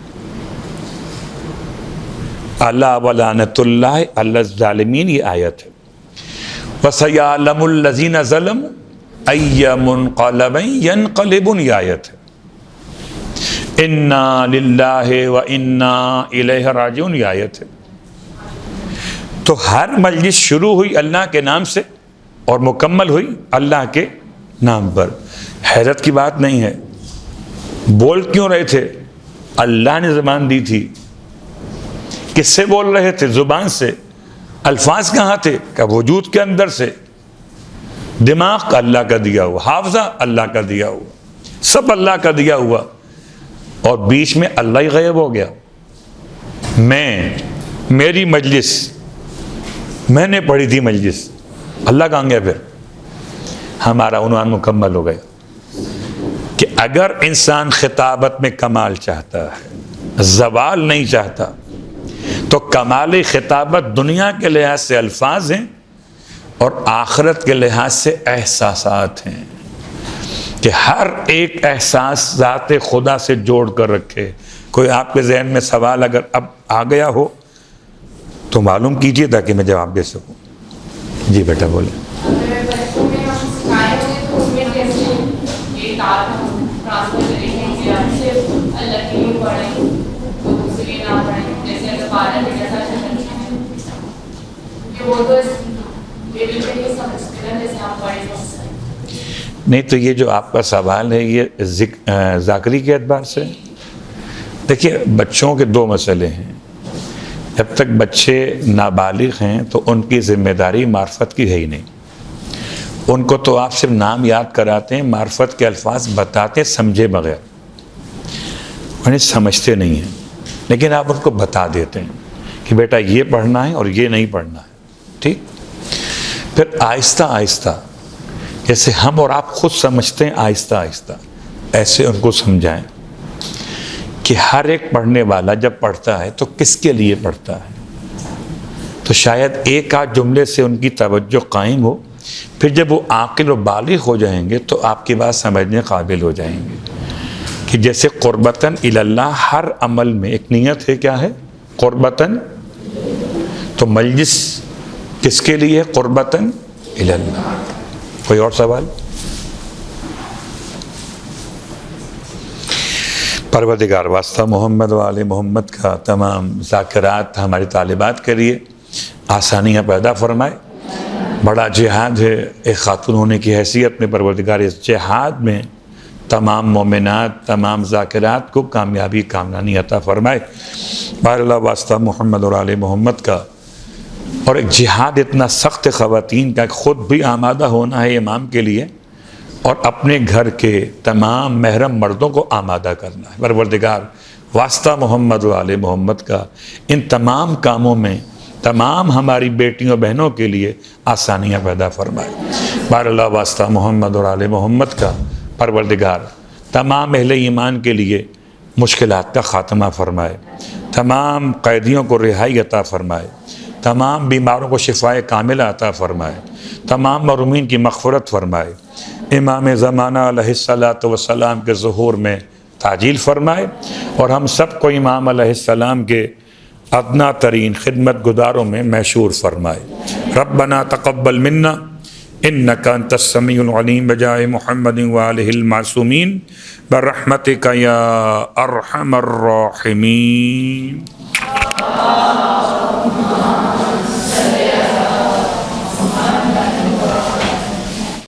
الا ولعنۃ اللہ علی الظالمین یہ آیت ہے۔ وَسَيَعْلَمُ الَّذِينَ ظَلَمُوا أَيَّ مُنْقَلَبٍ يَنْقَلِبُونَ یہ آیت ہے۔ اِنَّا لِلَّهِ وَإِنَّا إِلَيْهِ رَاجِعُونَ یہ آیت ہے۔ تو ہر مجلس شروع ہوئی اللہ کے نام سے اور مکمل ہوئی اللہ کے نام پر۔ حیرت کی بات نہیں ہے، بول کیوں رہے تھے؟ اللہ نے زبان دی تھی۔ کس سے بول رہے تھے؟ زبان سے۔ الفاظ کہاں تھے؟ کہ وجود کے اندر سے۔ دماغ اللہ کا دیا ہوا، حافظہ اللہ کا دیا ہوا، سب اللہ کا دیا ہوا، اور بیچ میں اللہ ہی غائب ہو گیا۔ میری مجلس، میں نے پڑھی تھی مجلس، اللہ کہاں گیا؟ پھر ہمارا عنوان مکمل ہو گیا کہ اگر انسان خطابت میں کمال چاہتا ہے، زوال نہیں چاہتا، تو کمال خطابت دنیا کے لحاظ سے الفاظ ہیں اور آخرت کے لحاظ سے احساسات ہیں، کہ ہر ایک احساس ذات خدا سے جوڑ کر رکھے۔ کوئی آپ کے ذہن میں سوال اگر اب آ گیا ہو تو معلوم کیجئے تاکہ میں جواب دے سکوں۔ جی بیٹا بولے۔ نہیں تو یہ جو آپ کا سوال ہے یہ ذاکری کے اعتبار سے، دیکھیے بچوں کے دو مسئلے ہیں۔ جب تک بچے نابالغ ہیں تو ان کی ذمہ داری معرفت کی ہے ہی نہیں، ان کو تو آپ صرف نام یاد کراتے ہیں، معرفت کے الفاظ بتاتے ہیں سمجھے بغیر، انہیں سمجھتے نہیں ہیں، لیکن آپ ان کو بتا دیتے ہیں کہ بیٹا یہ پڑھنا ہے اور یہ نہیں پڑھنا ہے، ٹھیک؟ پھر آہستہ آہستہ جیسے ہم اور آپ خود سمجھتے ہیں، آہستہ آہستہ ایسے ان کو سمجھائیں کہ ہر ایک پڑھنے والا جب پڑھتا ہے تو کس کے لیے پڑھتا ہے۔ تو شاید ایک آدھ جملے سے ان کی توجہ قائم ہو، پھر جب وہ عاقل و بالغ ہو جائیں گے تو آپ کی بات سمجھنے قابل ہو جائیں گے کہ جیسے قربتاً الی اللہ ہر عمل میں ایک نیت ہے، کیا ہے؟ قربتاً. تو مجلس کس کے لیے؟ قربتاً الی اللہ. کوئی اور سوال؟ پروردگار واسطہ محمد و آل محمد کا تمام ذاکرات ہماری طالبات کے لیے آسانیاں پیدا فرمائے. بڑا جہاد ہے، ایک خاتون ہونے کی حیثیت میں پروردگار اس جہاد میں تمام مومنات، تمام ذاکرات کو کامیابی کامرانی عطا فرمائے. بہر اللہ واسطہ محمد اور آل محمد کا. اور ایک جہاد اتنا سخت خواتین کا، خود بھی آمادہ ہونا ہے امام کے لیے اور اپنے گھر کے تمام محرم مردوں کو آمادہ کرنا ہے. پروردگار واسطہ محمد و آل محمد کا ان تمام کاموں میں تمام ہماری بیٹیوں بہنوں کے لیے آسانیاں پیدا فرمائے. بہر اللہ واسطہ محمد اور آل محمد کا پروردگار تمام اہل ایمان کے لیے مشکلات کا خاتمہ فرمائے، تمام قیدیوں کو رہائی عطا فرمائے، تمام بیماروں کو شفائے کاملہ عطا فرمائے، تمام محرومین کی مغفرت فرمائے. امام زمانہ علیہ الصلاۃ والسلام کے ظہور میں تعجیل فرمائے اور ہم سب کو امام علیہ السلام کے ادنا ترین خدمت گزاروں میں محشور فرمائے. ربنا تقبل منا انک انت السمیع العلیم بجاہ محمد وآلہ المعصومین برحمتک یا ارحم الراحمین.